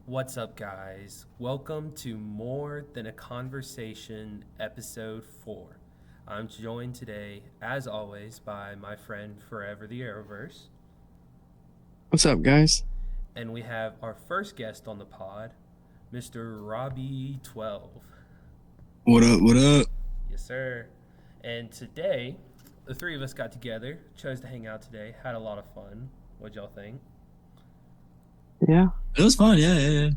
What's up, guys? Welcome to More Than a Conversation, Episode 4. I'm joined today, as always, by my friend Forever the Arrowverse. What's up, guys? And we have our first guest on the pod, Mr. Robbie12. What up? What up? Yes, sir. And today, the three of us got together, chose to hang out today, had a lot of fun. What'd y'all think? Yeah. It was fun. Yeah.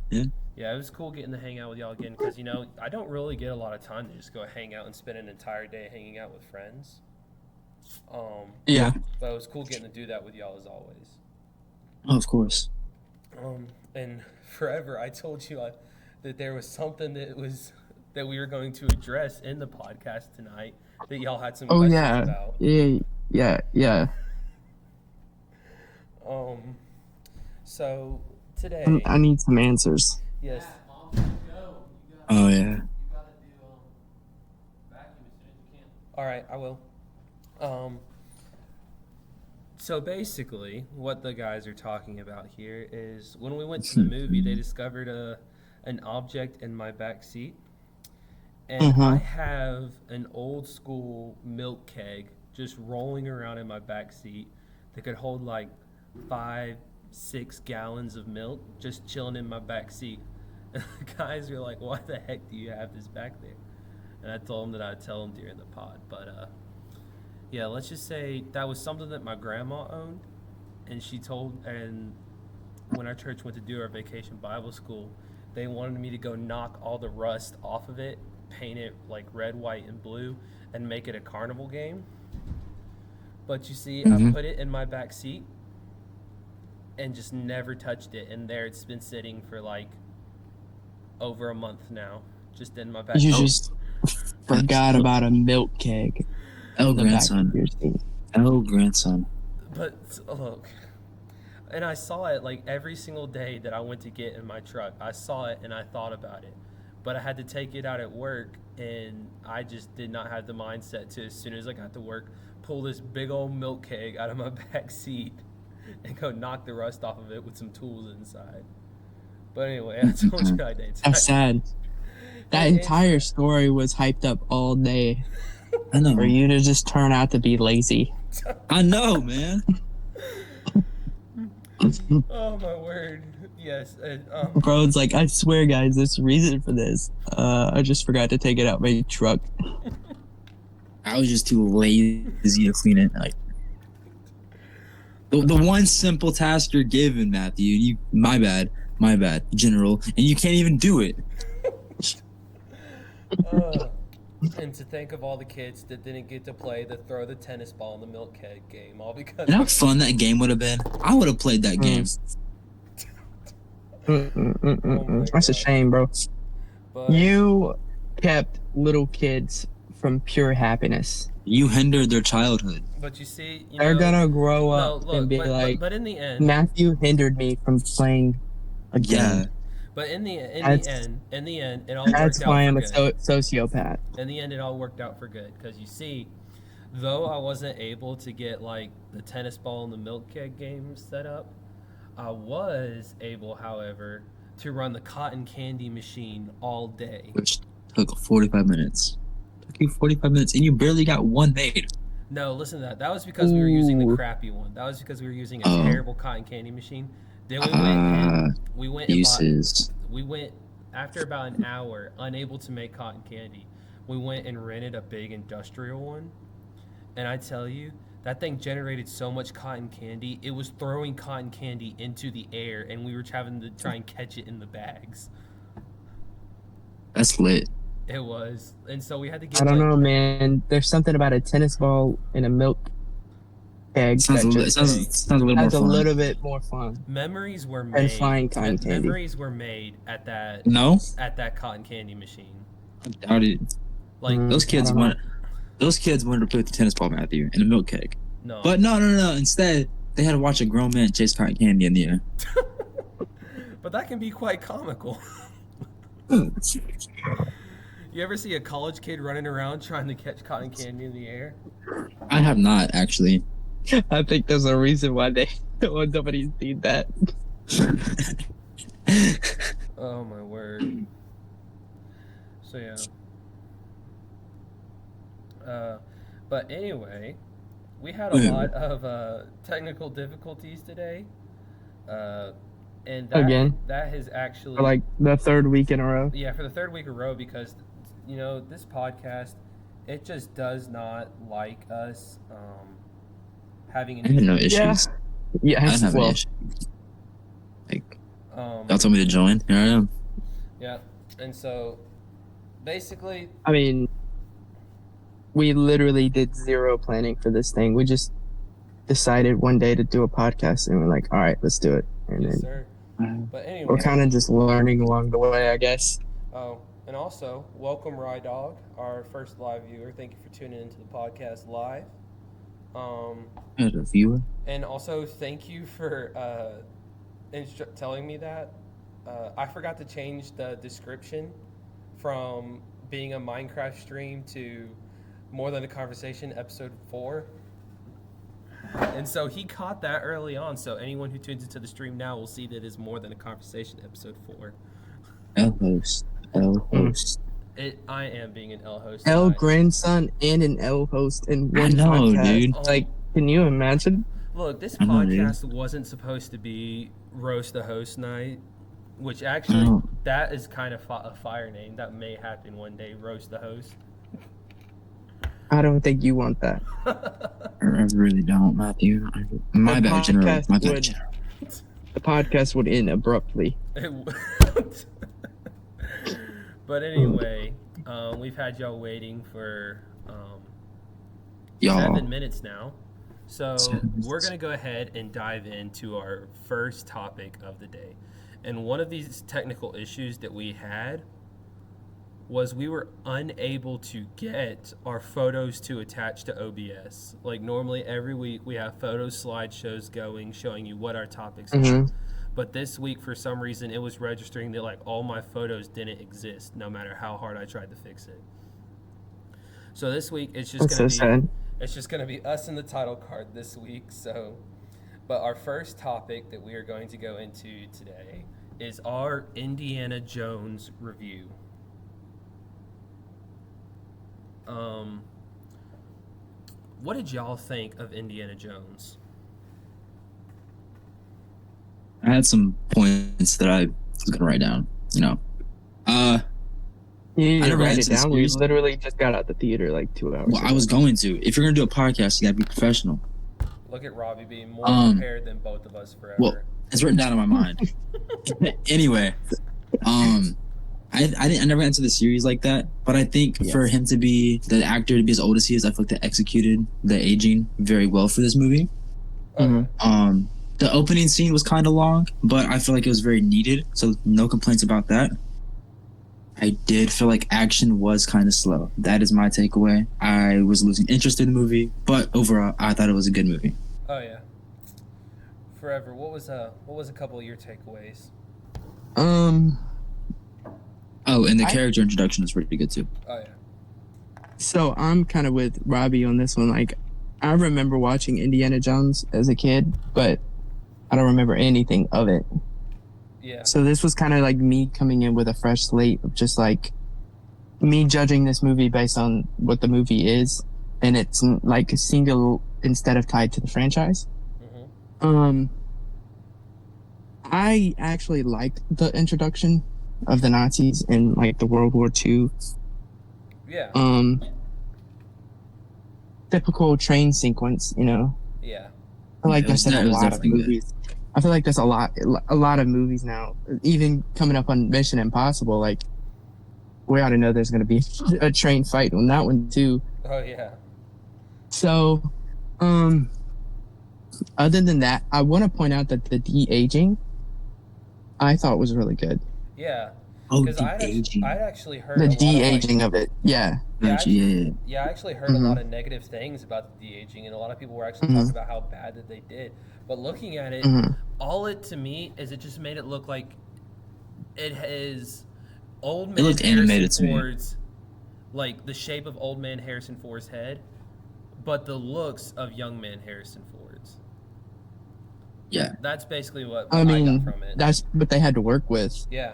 Yeah, it was cool getting to hang out with y'all again because, I don't really get a lot of time to just go hang out and spend an entire day hanging out with friends. Yeah. But it was cool getting to do that with y'all as always. Oh, of course. And forever, I told you that there was something that we were going to address in the podcast tonight that y'all had some questions about. Yeah. So today, I need some answers. yes. Oh, yeah. You gotta do vacuum as soon as you can. All right, I will. So basically, what the guys are talking about here is when we went to the movie, they discovered an object in my back seat, and I have an old school milk keg just rolling around in my back seat that could hold like 5-6 gallons of milk just chilling in my back seat. And the guys were like, why the heck do you have this back there? And I told them that I'd tell them during the pod. But yeah, let's just say that was something that my grandma owned. And when our church went to do our vacation Bible school, they wanted me to go knock all the rust off of it, paint it like red, white, and blue, and make it a carnival game. But you see, I put it in my back seat and just never touched it. And there it's been sitting for like over a month now, just in my back. You just forgot about a milk keg. Grandson. Grandson. But look, and I saw it like every single day that I went to get in my truck. I saw it and I thought about it, but I had to take it out at work, and I just did not have the mindset to, as soon as I got to work, pull this big old milk keg out of my back seat and go knock the rust off of it with some tools inside. But anyway, I told you I did. That's sad. That entire story was hyped up all day I know. for you to just turn out to be lazy. I know, man. Oh my word! Yes. Bro, it's like, I swear, guys, there's a reason for this. I just forgot to take it out my truck. I was just too lazy to clean it. Like the one simple task you're given, Matthew. My bad, General, and you can't even do it. And to think of all the kids that didn't get to play the throw the tennis ball in the milk keg game, all because. You know how fun that game would have been? I would have played that game. That's a shame, bro. But, You kept little kids from pure happiness. You hindered their childhood. but you see, They're gonna grow up and be like, but in the end, Matthew hindered me from playing a game. Yeah. but in the end, it all That's worked out why for I'm a good. sociopath. In the end, it all worked out for good because you see, though I wasn't able to get like the tennis ball and the milk keg game set up, I was able, however, to run the cotton candy machine all day. Which took 45 minutes. Took you 45 minutes, and you barely got one made. No, listen to that. That was because we were using the Ooh. crappy one. That was because we were using a Oh. terrible cotton candy machine. Then we went Uses. we went after about an hour, unable to make cotton candy. We went and rented a big industrial one, and I tell you, that thing generated so much cotton candy. It was throwing cotton candy into the air, and we were having to try and catch it in the bags. That's lit. It was, and so we had to get. I don't like, know, man. There's something about a tennis ball and a milk keg Sounds that a just little more has a fun. little bit more fun. Memories were And made. flying cotton candy. Memories were made at that No, cotton candy machine. I doubt it. Like Mm. Those kids I don't know. wanted to play with the tennis ball, Matthew, and a milk keg. no, But no. Instead, they had to watch a grown man chase cotton candy in the air. but that can be quite comical. You ever see a college kid running around trying to catch cotton candy in the air? I have not actually. I think there's a reason why nobody's seen that. But anyway, we had a lot of technical difficulties today. And Again? that has actually For like the third week in a row. yeah, for the third week in a row, because this podcast, it just does not like us having I have no an issues. Yeah. I don't have any Well, issues. Like, y'all told me to join. Here I am. yeah, and so basically, I mean, we literally did zero planning for this thing. We just decided one day to do a podcast, and we're like, all right, let's do it. And yes, then sir. But anyway, we're kind of just learning along the way, I guess. oh, and also welcome Rye Dog, our first live viewer. Thank you for tuning into the podcast live. As a viewer. And also thank you for telling me that. I forgot to change the description from being a Minecraft stream to More Than a Conversation episode 4. And so he caught that early on. So anyone who tunes into the stream now will see that it's More Than a Conversation episode 4. L host. I am being an L host. L tonight. grandson and an L host in I one know, podcast. dude. Like, can you imagine? Look, this I know, dude. podcast wasn't supposed to be Roast the Host Night, which actually, Oh. that is kind of a fire name. That may happen one day, Roast the Host. I don't think you want that. I really don't, Matthew. My The bad, General. podcast My bad, would- General. The podcast would end abruptly. But anyway, we've had y'all waiting for Y'all. 7 minutes now. So 7 minutes. we're going to go ahead and dive into our first topic of the day. And one of these technical issues that we had was we were unable to get our photos to attach to OBS. Like normally every week we have photo slideshows going showing you what our topics are. Mhm. But this week for some reason it was registering that like all my photos didn't exist no matter how hard I tried to fix it. So this week it's just That's going so to be sad. it's just going to be us in the title card this week. So but our first topic that we are going to go into today is our Indiana Jones review. What did y'all think of Indiana Jones? I had some points that I was gonna write down. You need I to never write had it to down. We serious- literally just got out the theater like 2 hours Well, ago. I was going to. If you're gonna do a podcast, you gotta be professional. Look at Robbie being more prepared than both of us forever. Well, it's written down in my mind. Anyway, I never got into the series like that, but I think for him to be the actor to be as old as he is, I feel like they executed the aging very well for this movie. Mhm. The opening scene was kind of long, but I feel like it was very needed, so no complaints about that. I did feel like action was kind of slow. That is my takeaway. I was losing interest in the movie, but overall, I thought it was a good movie. Oh yeah. Forever. What was a couple of your takeaways? Oh, and the I- character introduction is pretty good too. Oh yeah. So I'm kind of with Robbie on this one. Like, I remember watching Indiana Jones as a kid, but I don't remember anything of it. Yeah. So this was kind of like me coming in with a fresh slate of just like me judging this movie based on what the movie is, and it's like a single instead of tied to the franchise. Mhm. I actually liked the introduction of the Nazis in like the World War II. Yeah. Typical train sequence, you know. Yeah. I feel like Yeah, it was there's in a that- it was lot of definitely good. movies. I feel like there's a lot of movies now, even coming up on Mission Impossible. Like, we ought to know there's going to be a train fight on that one too. Oh yeah. So, other than that, I want to point out that the de-aging, I thought was really good. Yeah. Oh, Because the aging. I'd actually heard The a lot of, de-aging of it, yeah. Gotcha, yeah. Yeah, I actually heard a lot of negative things about the de-aging, and a lot of people were actually talking about how bad that they did. But looking at it, all it to me is it just made it look like it has old man looked animated Harrison to me. Ford's, like the shape of old man Harrison Ford's head, but the looks of young man Harrison Ford's. Yeah. That's basically what I I mean, got from it. that's what they had to work with. Yeah.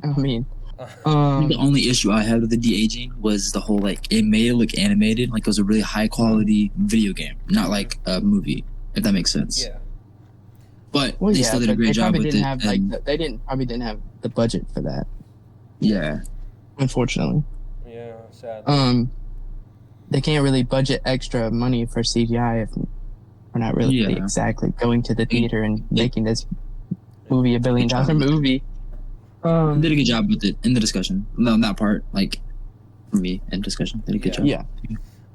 I mean, The only issue I had with the de-aging was the whole like it made it look animated, like it was a really high quality video game, not like a movie, if that makes sense. Yeah. But well, they yeah, still did a but great they job probably with didn't it. have probably didn't have the budget for that, Yeah. unfortunately. Yeah, sad. They can't really budget extra money for CGI if we're not really Yeah. exactly going to the theater and Yeah. making this movie $1 billion movie. Did a good job with it in the discussion. No, that part, like for me in discussion, did a good job. Yeah.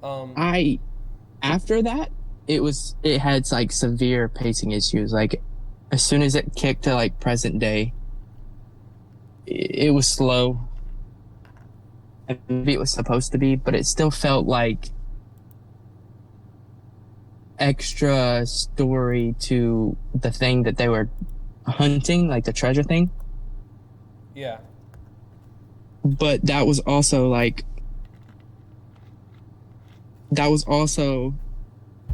Um, After that, it had like severe pacing issues. Like as soon as it kicked to like present day, it was slow. And maybe it was supposed to be, but it still felt like extra story to the thing that they were hunting, like the treasure thing. yeah. But that was also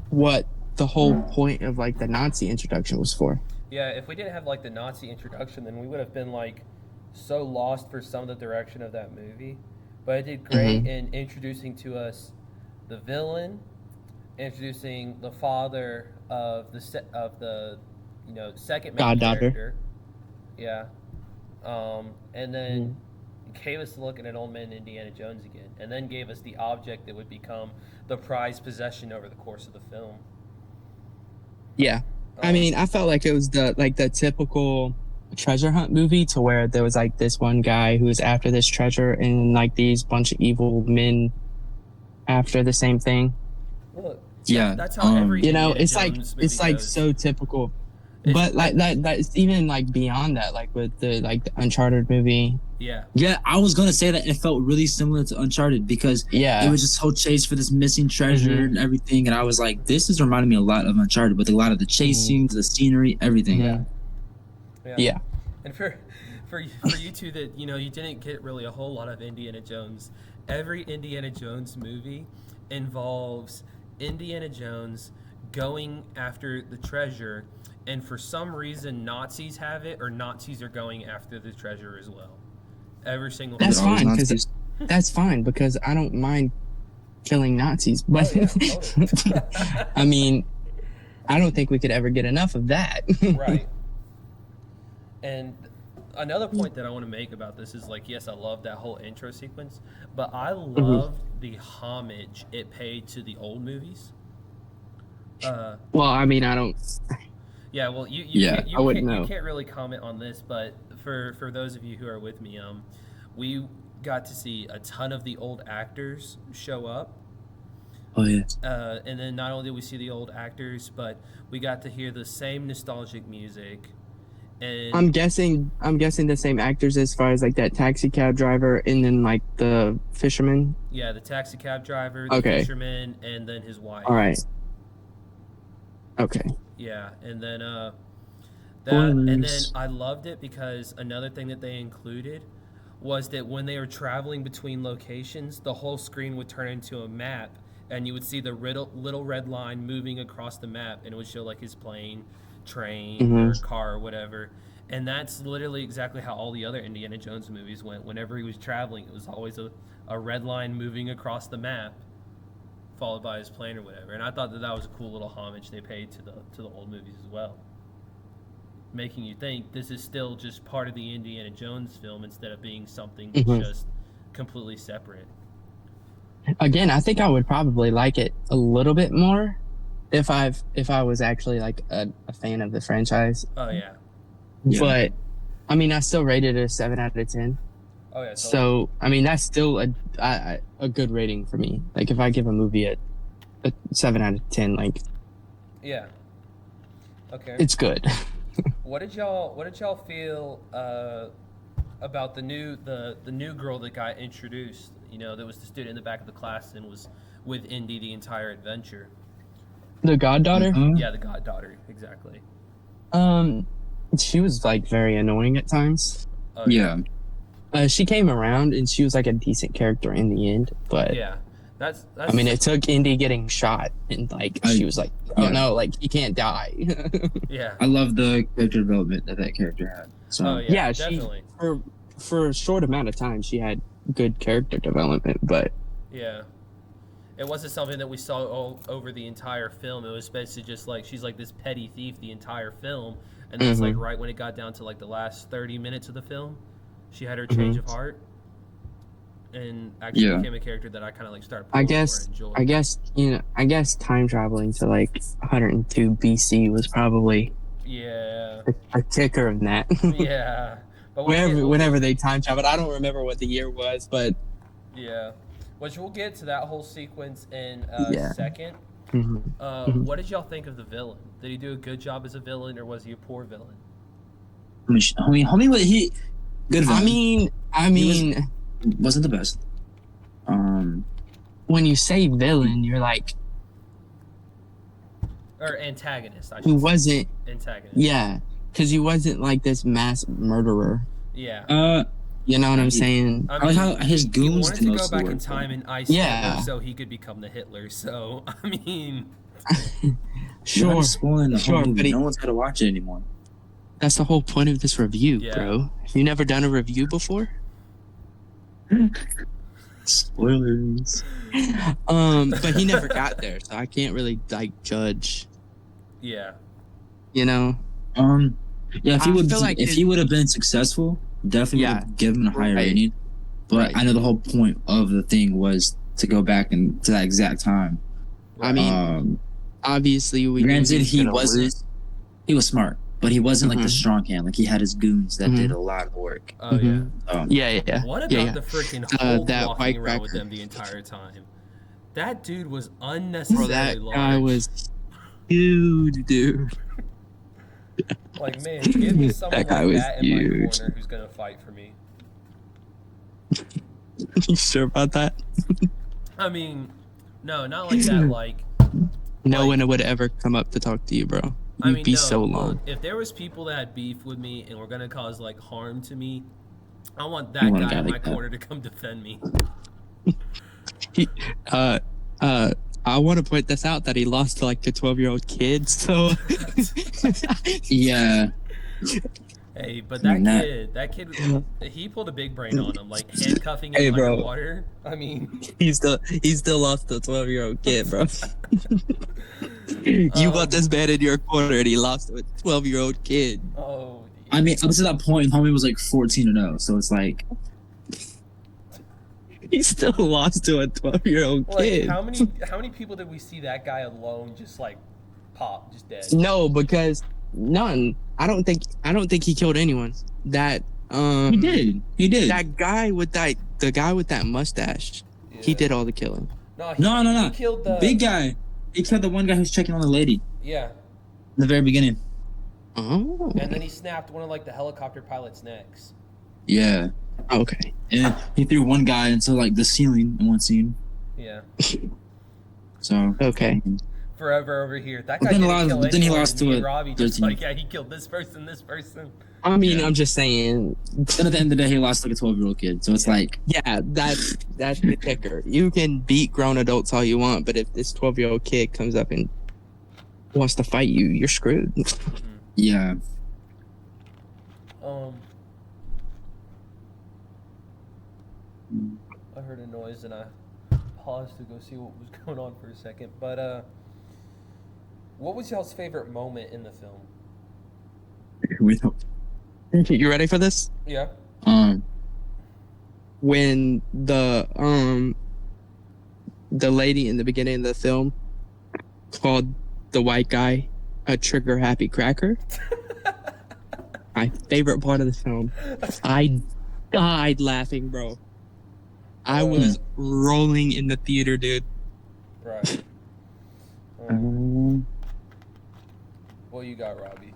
what the whole point of like the Nazi introduction was for. Yeah, if we didn't have like the Nazi introduction, then we would have been like so lost for some of the direction of that movie. But it did great in introducing to us the villain, introducing the father of the second main Goddaughter. character. Yeah. And then gave us looking at Old Man Indiana Jones again, and then gave us the object that would become the prized possession over the course of the film. Yeah. I mean, I felt like it was the typical treasure hunt movie, to where there was like this one guy who was after this treasure, and like these bunch of evil men after the same thing. Look, Yeah. that's how every Indiana It's like Jones movie it's like goes. so typical. It's- But like that's even like beyond that, like with the Uncharted movie. Yeah. Yeah, I was gonna say that it felt really similar to Uncharted because Yeah. it was just whole chase for this missing treasure and everything, and I was like, this is reminding me a lot of Uncharted with a lot of the chasing, the scenery, everything. Mhm. Yeah. And for you two that you didn't get really a whole lot of Indiana Jones. Every Indiana Jones movie involves Indiana Jones going after the treasure, and for some reason Nazis have it, or Nazis are going after the treasure as well. Every single That's film. fine, because that's fine because I don't mind killing Nazis, but Oh, yeah, totally. I mean, I don't think we could ever get enough of that. Right. And another point that I want to make about this is, like, yes, I love that whole intro sequence, but I loved the homage it paid to the old movies. Well, I mean, I don't. Yeah, well, you I wouldn't know. You can't really comment on this, but for those of you who are with me, we got to see a ton of the old actors show up. Oh yeah. And then not only did we see the old actors, but we got to hear the same nostalgic music. And I'm guessing the same actors as far as like that taxi cab driver and then like the fisherman. yeah, the taxi cab driver, the Okay. fisherman, and then his wife. All right. Okay. Yeah, and then and then Spoilers. I loved it because another thing that they included was that when they were traveling between locations, the whole screen would turn into a map, and you would see the little red line moving across the map, and it would show like his plane, train, or car, or whatever. And that's literally exactly how all the other Indiana Jones movies went. Whenever he was traveling, it was always a red line moving across the map, followed by his plane or whatever. And I thought that was a cool little homage they paid to the old movies as well, making you think this is still just part of the Indiana Jones film instead of being something that's just completely separate. Again, I think I would probably like it a little bit more if I was actually like a fan of the franchise. Oh yeah. Yeah. But I mean, I still rated it a 7 out of 10. Oh yeah. Totally. So I mean, that's still a good rating for me. Like if I give a movie a 7 out of 10, like Yeah. Okay. it's good. What did y'all feel about the new girl that got introduced? That was the student in the back of the class and was with Indy the entire adventure. The goddaughter. Yeah, the goddaughter, exactly. She was like very annoying at times. Oh, Yeah. She came around and she was like a decent character in the end, but Yeah. That's I mean, it took Indy getting shot and like she was like, oh yeah. no, like he can't die. yeah. I love the character development that character had. So Oh Yeah, definitely. for a short amount of time, she had good character development, but Yeah. It wasn't something that we saw all over the entire film. It was basically just like she's like this petty thief the entire film, and then it's like right when it got down to like the last 30 minutes of the film, she had her change of heart, and actually became a character that I kind of like started. I guess time traveling to like 102 BC was probably a kicker in that. Yeah, but whenever they time traveled, I don't remember what the year was, but yeah. Which we'll get to that whole sequence in a second. What did y'all think of the villain? Did he do a good job as a villain, or was he a poor villain? Homie, what he good villain. I mean, wasn't the best. When you say villain, you're like, or antagonist. He wasn't antagonist. Yeah, because he wasn't like this mass murderer. Yeah. You know what I'm saying? I like how his goons wanted to go back in time and ice Hitler so he could become the Hitler. So I mean, sure, spoiling the whole movie. No one's gonna watch it anymore. That's the whole point of this review, bro. You never done a review before? Spoilers. But he never got there, so I can't really like judge. Yeah. You know. Yeah. If he would have been successful, definitely would have given him a higher rating. But I know the whole point of the thing was to go back and to that exact time. I mean, obviously, granted, he was smart, but he wasn't like the strong hand. Like he had his goons that did a lot of the work. Oh yeah. What about the freaking Hulk walking around with them the entire time? That dude was unnecessarily large. That guy was huge, dude. Like, man, give me someone like that in my corner who's gonna fight for me. You sure about that? I mean, no, not like that. Like, no one would ever come up to talk to you, bro. You'd be so long. Look, if there was people that had beef with me and were gonna cause like harm to me, I want that guy in my corner to come defend me. I want to point this out that he lost to like a 12-year-old kid. So yeah. Hey, but that kid, he pulled a big brain on him, like handcuffing him underwater. I mean, he still lost to a 12-year-old kid, bro. You got this man in your corner, and he lost to a 12-year-old kid. Oh. I mean, up to that point, homie was like 14-0, so it's like. He still lost to a 12-year-old kid. How many people did we see that guy alone just like pop, just dead? No, because none. I don't think he killed anyone. That He did. That guy with the guy with that mustache. Yeah. He did all the killing. No. He killed the big guy. He killed the one guy who's checking on the lady. Yeah. In the very beginning. Oh. And then he snapped one of like the helicopter pilot's necks. Yeah. Okay. And he threw one guy into like the ceiling in one scene. Yeah. So okay. Forever over here. That guy didn't kill anyone. Then he lost to Robbie just like, he killed this person. I mean, I'm just saying. Then at the end of the day, he lost like a 12-year-old kid. So it's like, yeah, that's the kicker. You can beat grown adults all you want, but if this 12-year-old kid comes up and wants to fight you, you're screwed. Yeah. I heard a noise and I paused to go see what was going on for a second. But what was y'all's favorite moment in the film? You ready for this? Yeah. When the lady in the beginning of the film called the white guy a trigger happy cracker. My favorite part of the film. I died laughing, bro. I was rolling in the theater, dude. Right. What you got, Robbie?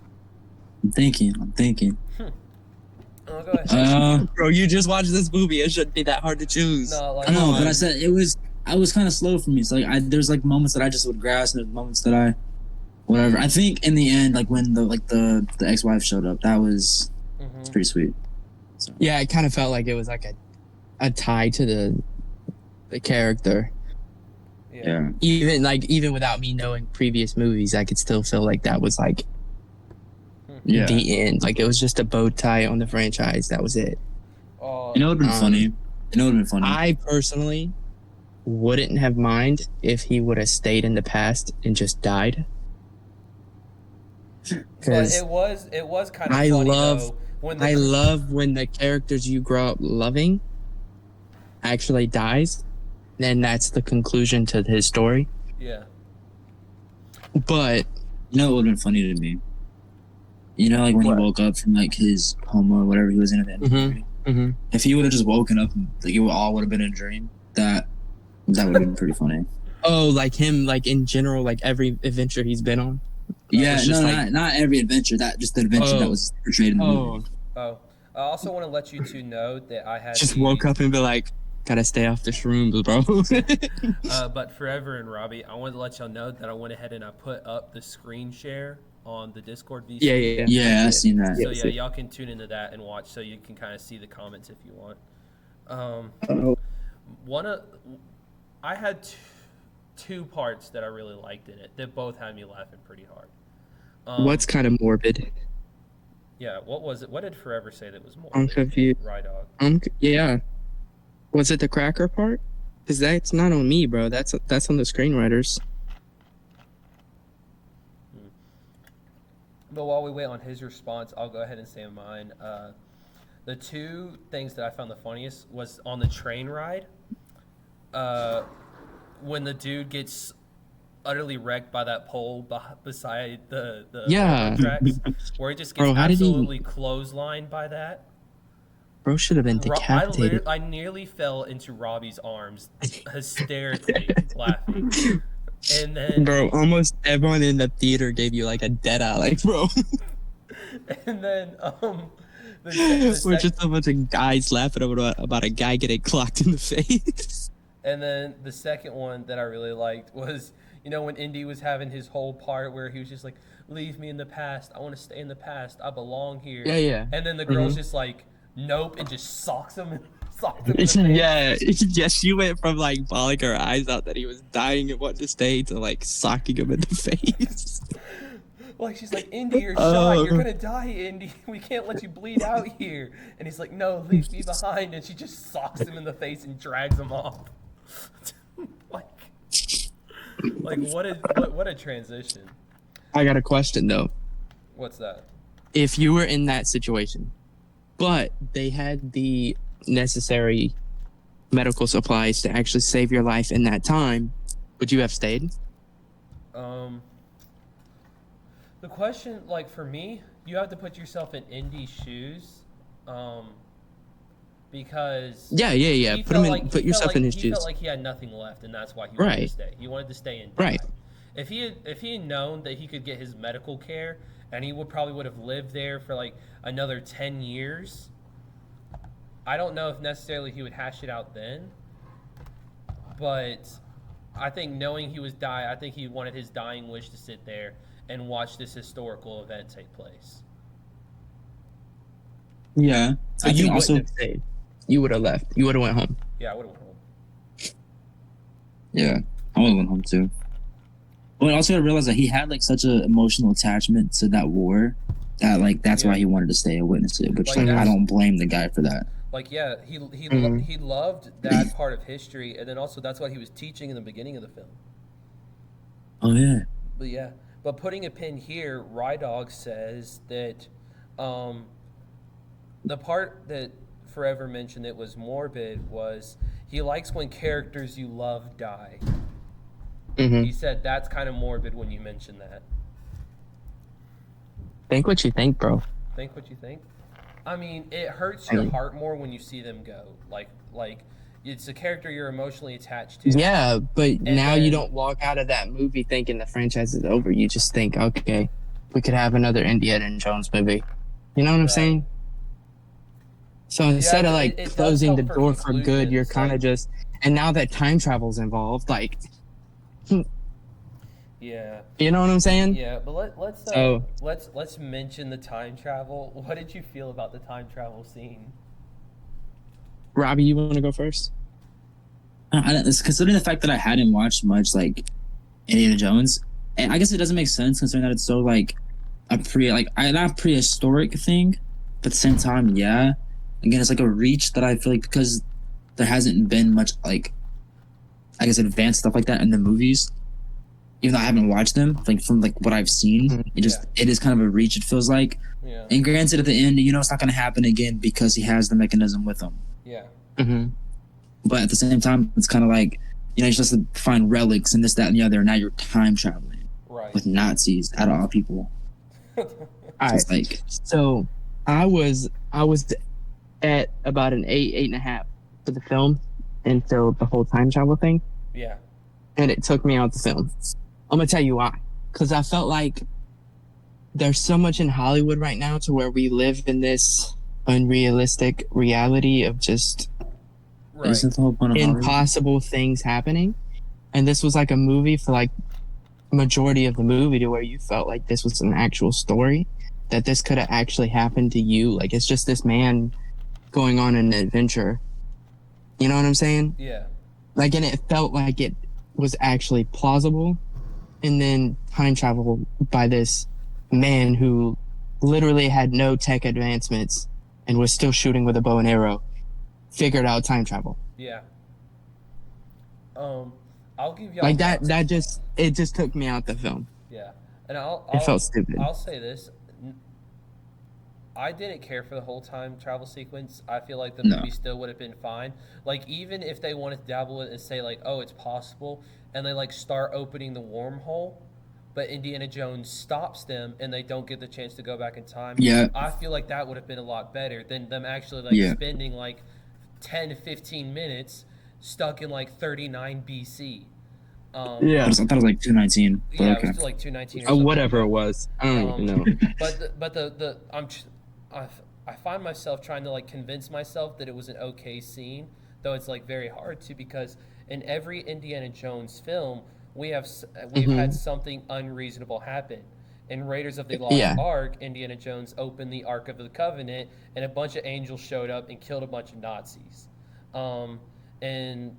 I'm thinking. Oh, go ahead. Bro, you just watched this movie. It shouldn't be that hard to choose. No, like, I know, but I said I was kind of slow for me. So like, there's like moments that I just would grasp, and there's moments that I, whatever. I think in the end, like when the ex-wife showed up, that was it's pretty sweet. So. Yeah, it kind of felt like it was like a tie to the character. Yeah. Even without me knowing previous movies, I could still feel like that was like the end. Like it was just a bow tie on the franchise. That was it. Oh, You know, it would have been funny. You know, it would have been funny. I personally wouldn't have mind if he would have stayed in the past and just died. but Because it was kind of I funny love- though when I love when the characters you grow up loving actually dies, then that's the conclusion to his story. yeah. But You know, it would have been funny to me. You know, like when What? he woke up from like his coma or whatever he was in at the end of the Mhm. movie. If he would have just woken up and like it all would have been a dream, that would have been pretty funny. oh, like him, like in general, like every adventure he's been on. Yeah, it's no, just like- not every adventure. That just the adventure Oh. that was portrayed in the movie. Oh, I also want to let you two know that I had Just the- woke up and be like, gotta stay off the shrooms, bro. But Forever and Robbie, I wanted to let y'all know that I went ahead and I put up the screen share on the Discord VC. yeah. Yeah, I seen that. So Yeah, yeah, y'all can tune into that and watch, so you can kind of see the comments if you want. I had two parts that I really liked in it that both had me laughing pretty hard. What's kind of morbid? Yeah, what was it? What did Forever say that was more? I'm confused. Rydog. Yeah. Was it the cracker part? Because that's not on me, bro. That's on the screenwriters. But while we wait on his response, I'll go ahead and say mine. The two things that I found the funniest was on the train ride. When the dude gets utterly wrecked by that pole beside the Yeah. railroad tracks, where he just gets Bro, how did he- absolutely clotheslined by that. Bro should have been decapitated. I nearly fell into Robbie's arms, hysterically laughing. And then, Bro, almost everyone in the theater gave you like a dead eye, like, bro. and then, We're just a bunch of guys laughing about a guy getting clocked in the face. And then the second one that I really liked was, you know, when Indy was having his whole part where he was just like, "Leave me in the past. I want to stay in the past. I belong here." Yeah. And then the girl's just like, "Nope," and just socks him. Socks him in the face. Yeah, she went from like bawling her eyes out that he was dying and wanting to stay to like socking him in the face. Like, she's like, "Indy, you're shot. You're gonna die, Indy. We can't let you bleed out here." And he's like, "No, leave me behind." And she just socks him in the face and drags him off. like what a transition. I got a question though. What's that? If you were in that situation, but they had the necessary medical supplies to actually save your life in that time, would you have stayed? The question, like, for me, you have to put yourself in Indy's shoes, because Yeah. he Put felt him in. like- Put he yourself felt in like his he shoes. felt like he had nothing left, and that's why he wanted to Right. stay. He wanted to stay and Right. die. If he had known that he could get his medical care, and he would have lived there for like another 10 years, I don't know if necessarily he would hash it out then. But I think knowing he was I think he wanted his dying wish to sit there and watch this historical event take place. Yeah. So I you think wouldn't also. have stayed. You would have left. You would have went home. Yeah, I would have went home. Yeah, I would have went home too. But also, I realized that he had like such an emotional attachment to that war that like that's why he wanted to stay and witness it. Which Like, like, I that's- don't blame the guy for that. Like, yeah, he Mhm. loved that part of history, and then also that's what he was teaching in the beginning of the film. Oh yeah. But yeah, but putting a pin here, Rydog says that the part that Forever mentioned that was morbid was he likes when characters you love die. Mm-hmm. He said that's kind of morbid when you mention that. Think what you think, bro. Think what you think. I mean, it hurts your heart more when you see them go. Like it's a character you're emotionally attached to. Yeah, but now you then- don't walk out of that movie thinking the franchise is over. You just think, okay, we could have another Indiana Jones movie. You know what I'm Right. saying? So instead of it- like it does closing the help for door for good, conclusion. you're It's kind of like- just. And now that time travel's involved, like, Yeah. you know what I'm saying? Yeah, but So- let's mention the time travel. What did you feel about the time travel scene? Robbie, you want to go first? It's considering the fact that I hadn't watched much like Indiana Jones, and I guess it doesn't make sense considering that it's so like a not prehistoric thing, but at the same time, yeah. again, it's like a reach that I feel like because there hasn't been much like I guess advanced stuff like that in the movies. Even though I haven't watched them, like from like what I've seen, it is kind of a reach. It feels like. Yeah. And granted, at the end, it's not going to happen again because he has the mechanism with him. Yeah. Mm-hmm. But at the same time, it's kind of like you're supposed to find relics and this, that, and the other. And now you're time traveling with Nazis out of all people. All right. Like, so I was at about an 8.5 for the film until the whole time travel thing. Yeah. And it took me out the film. I'm gonna tell you why. Because I felt like there's so much in Hollywood right now to where we live in this unrealistic reality of just isn't the whole point of impossible things happening. And this was like a movie for like majority of the movie to where you felt like this was an actual story, that this could have actually happened to you. Like it's just this man going on an adventure. You know what I'm saying? Yeah. Like, and it felt like it was actually plausible. And then time travel by this man who literally had no tech advancements and was still shooting with a bow and arrow figured out time travel. Yeah. I'll give y'all like that it just took me out the film. Yeah. And it felt stupid. I'll say this. I didn't care for the whole time travel sequence. I feel like the movie still would have been fine. Like, even if they wanted to dabble in it and say, like, oh, it's possible, and they, like, start opening the wormhole, but Indiana Jones stops them and they don't get the chance to go back in time. Yeah. I feel like that would have been a lot better than them actually, like, spending, like, 10 to 15 minutes stuck in, like, 39 BC. I thought it was like 219. Yeah, it was like 219 or something. Whatever it was. I don't even know. But I find myself trying to like convince myself that it was an okay scene, though it's like very hard to, because in every Indiana Jones film we've had something unreasonable happen. In Raiders of the Lost Ark, Indiana Jones opened the Ark of the Covenant and a bunch of angels showed up and killed a bunch of Nazis. And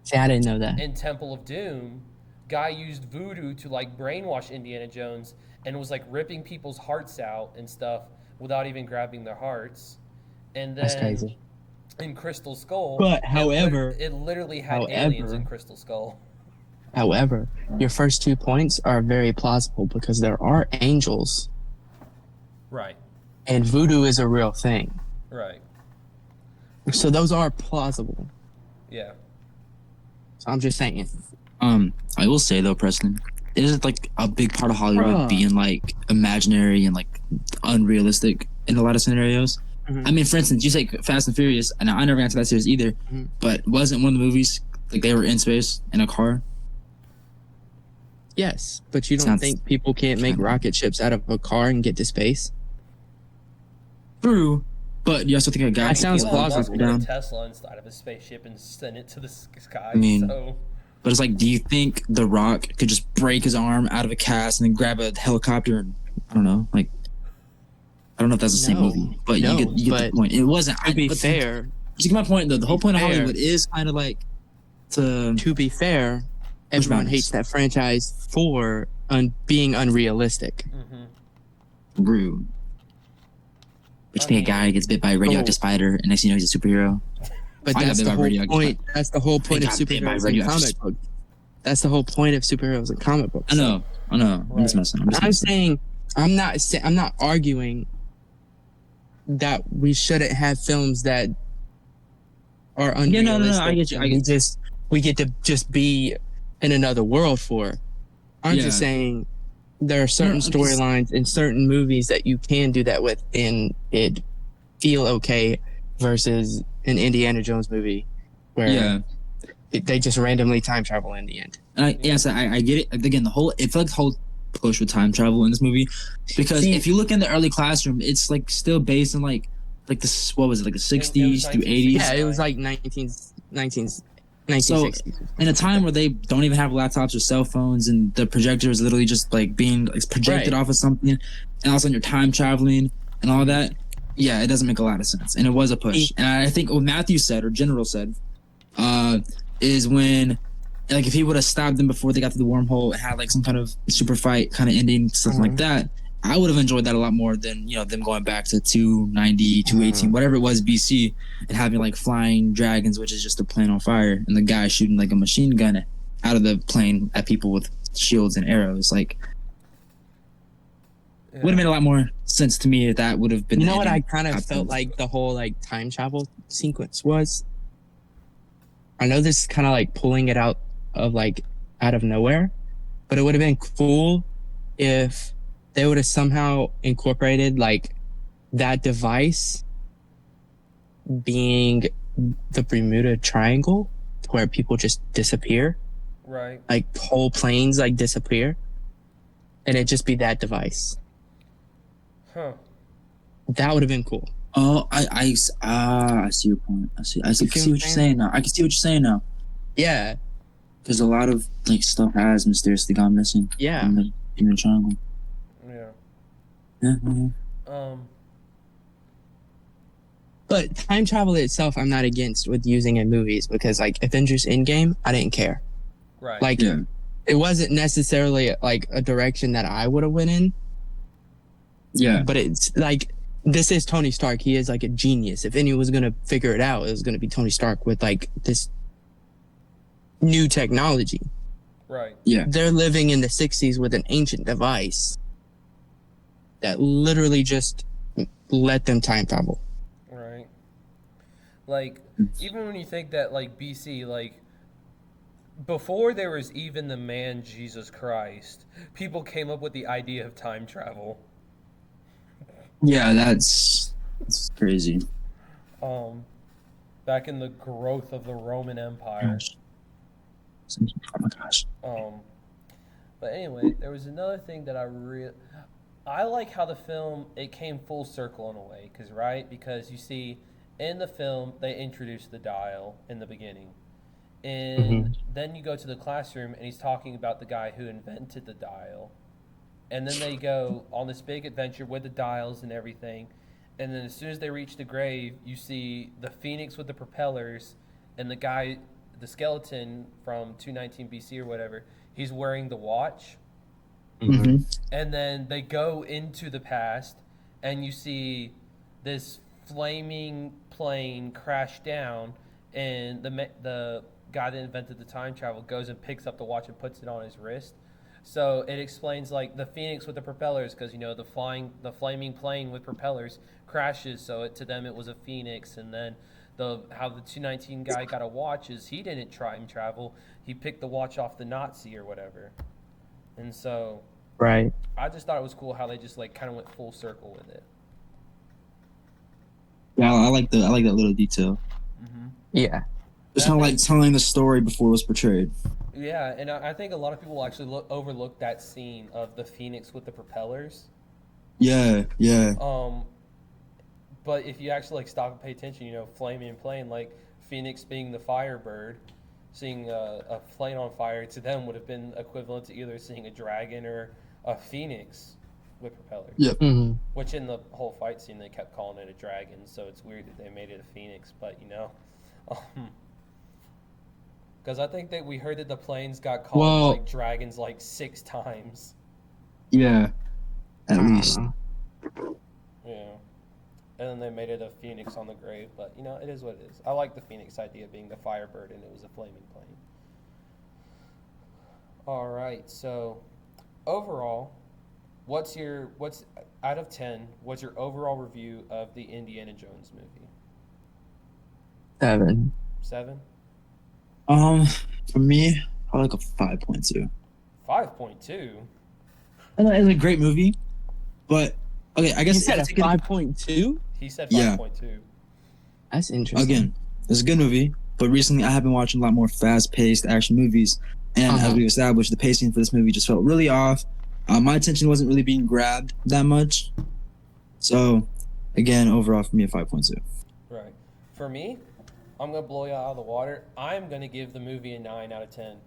see, I didn't know that. In Temple of Doom, guy used voodoo to like brainwash Indiana Jones and was like ripping people's hearts out and stuff without even grabbing their hearts. And then that's crazy. In Crystal Skull, but however, it literally had aliens in Crystal Skull. However, your first 2 points are very plausible because there are angels. Right. And voodoo is a real thing. Right. So those are plausible. Yeah. So I'm just saying. I will say though, Preston, it is like a big part of Hollywood being like imaginary and like unrealistic in a lot of scenarios. I mean, for instance, you say Fast and Furious, and I never got to that series either, but wasn't one of the movies like they were in space in a car? Yes, but you don't think people can't make rocket ships out of a car and get to space? True, but you also think a guy that sounds plausible. Put a Tesla inside of a spaceship and send it to the sky. I mean, but it's like, do you think The Rock could just break his arm out of a cast and then grab a helicopter and I don't know, like I don't know if that's the same movie, but you get the point. It wasn't. To be fair, you get my point. The whole point of Hollywood is kind of like to be fair. Everyone hates that franchise for being unrealistic. Rude. But you think a guy gets bit by a radioactive spider and next thing you know he's a superhero? But that's the whole point. That's the whole point of superheroes in comic books. That's the whole point of superheroes in comic books. I know. I'm just messing. I'm saying I'm not arguing that we shouldn't have films that are unrealistic. No, I get you. We get to just be in another world for. I'm just saying there are certain storylines in certain movies that you can do that with and it feel okay versus an Indiana Jones movie where they just randomly time travel in the end. And I get it. Again, it felt like the whole push with time travel in this movie because if you look in the early classroom, it's like still based on like this, what was it, like the 60s through 80s? Yeah, it was like 1960s. So in a time where they don't even have laptops or cell phones and the projector is literally just like being projected off of something and all of a sudden you're time traveling and all that, it doesn't make a lot of sense. And it was a push. And I think what Matthew said, or General said, is when like if he would have stopped them before they got to the wormhole and had like some kind of super fight kind of ending, something like that, I would have enjoyed that a lot more than them going back to 290, 218, whatever it was BC, and having like flying dragons, which is just a plane on fire, and the guy shooting like a machine gun out of the plane at people with shields and arrows. Like, would have made a lot more sense to me if that would have been. You know what I kind of felt like the whole like time travel sequence was? I know this is kind of like pulling it out of nowhere, but it would have been cool if they would have somehow incorporated like that device being the Bermuda Triangle, where people just disappear. Right. Like whole planes like disappear, and it just be that device. Huh. That would have been cool. Oh, I see your point. I see what you're saying now. I can see what you're saying now. Yeah. Because a lot of like stuff has mysteriously gone missing. Yeah. In the triangle. Yeah. Yeah. But time travel itself, I'm not against with using in movies because like Avengers Endgame, I didn't care. Right. Like it wasn't necessarily like a direction that I would have went in. Yeah. But it's like this is Tony Stark. He is like a genius. If anyone was gonna figure it out, it was gonna be Tony Stark with like this new technology. Right. Yeah. They're living in the 60s with an ancient device that literally just let them time travel. Right. Like, even when you think that, like, BC, like, before there was even the man Jesus Christ, people came up with the idea of time travel. Yeah, that's crazy. Back in the growth of the Roman Empire. Oh my gosh. But anyway, there was another thing that I like how the film, it came full circle in a way, because you see in the film they introduced the dial in the beginning, and then you go to the classroom and he's talking about the guy who invented the dial, and then they go on this big adventure with the dials and everything, and then as soon as they reach the grave, you see the phoenix with the propellers and the guy, the skeleton from 219 BC or whatever, he's wearing the watch. Mm-hmm. And then they go into the past and you see this flaming plane crash down, and the guy that invented the time travel goes and picks up the watch and puts it on his wrist. So it explains like the phoenix with the propellers, because the flaming plane with propellers crashes, so to them it was a phoenix. And then how the 219 guy got a watch is he didn't time travel, he picked the watch off the Nazi or whatever. And so right, I just thought it was cool how they just like kind of went full circle with it. Yeah, I like that little detail. Mm-hmm. Yeah, It's kind of like telling the story before it was portrayed. Yeah, and I think a lot of people actually overlook that scene of the phoenix with the propellers. Yeah. But if you actually like stop and pay attention, flaming plane, like Phoenix being the firebird, seeing a plane on fire to them would have been equivalent to either seeing a dragon or a phoenix with propellers. Yep. Mm-hmm. Which in the whole fight scene they kept calling it a dragon, so it's weird that they made it a phoenix. But because I think that we heard that the planes got called like dragons like 6 times. Yeah. At least. Yeah. And then they made it a phoenix on the grave, but it is what it is. I like the phoenix idea being the firebird, and it was a flaming plane. All right, so overall, what's out of 10? What's your overall review of the Indiana Jones movie? 7. 7? For me, I like a 5.2. 5.2. I know it's a great movie, but okay, I guess you said a 5.2. He said 5.2. Yeah. That's interesting. Again, it's a good movie, but recently I have been watching a lot more fast-paced action movies, and as we established, the pacing for this movie just felt really off. My attention wasn't really being grabbed that much. So, again, overall for me, a 5.2. Right. For me, I'm going to blow you out of the water. I'm going to give the movie a 9 out of 10.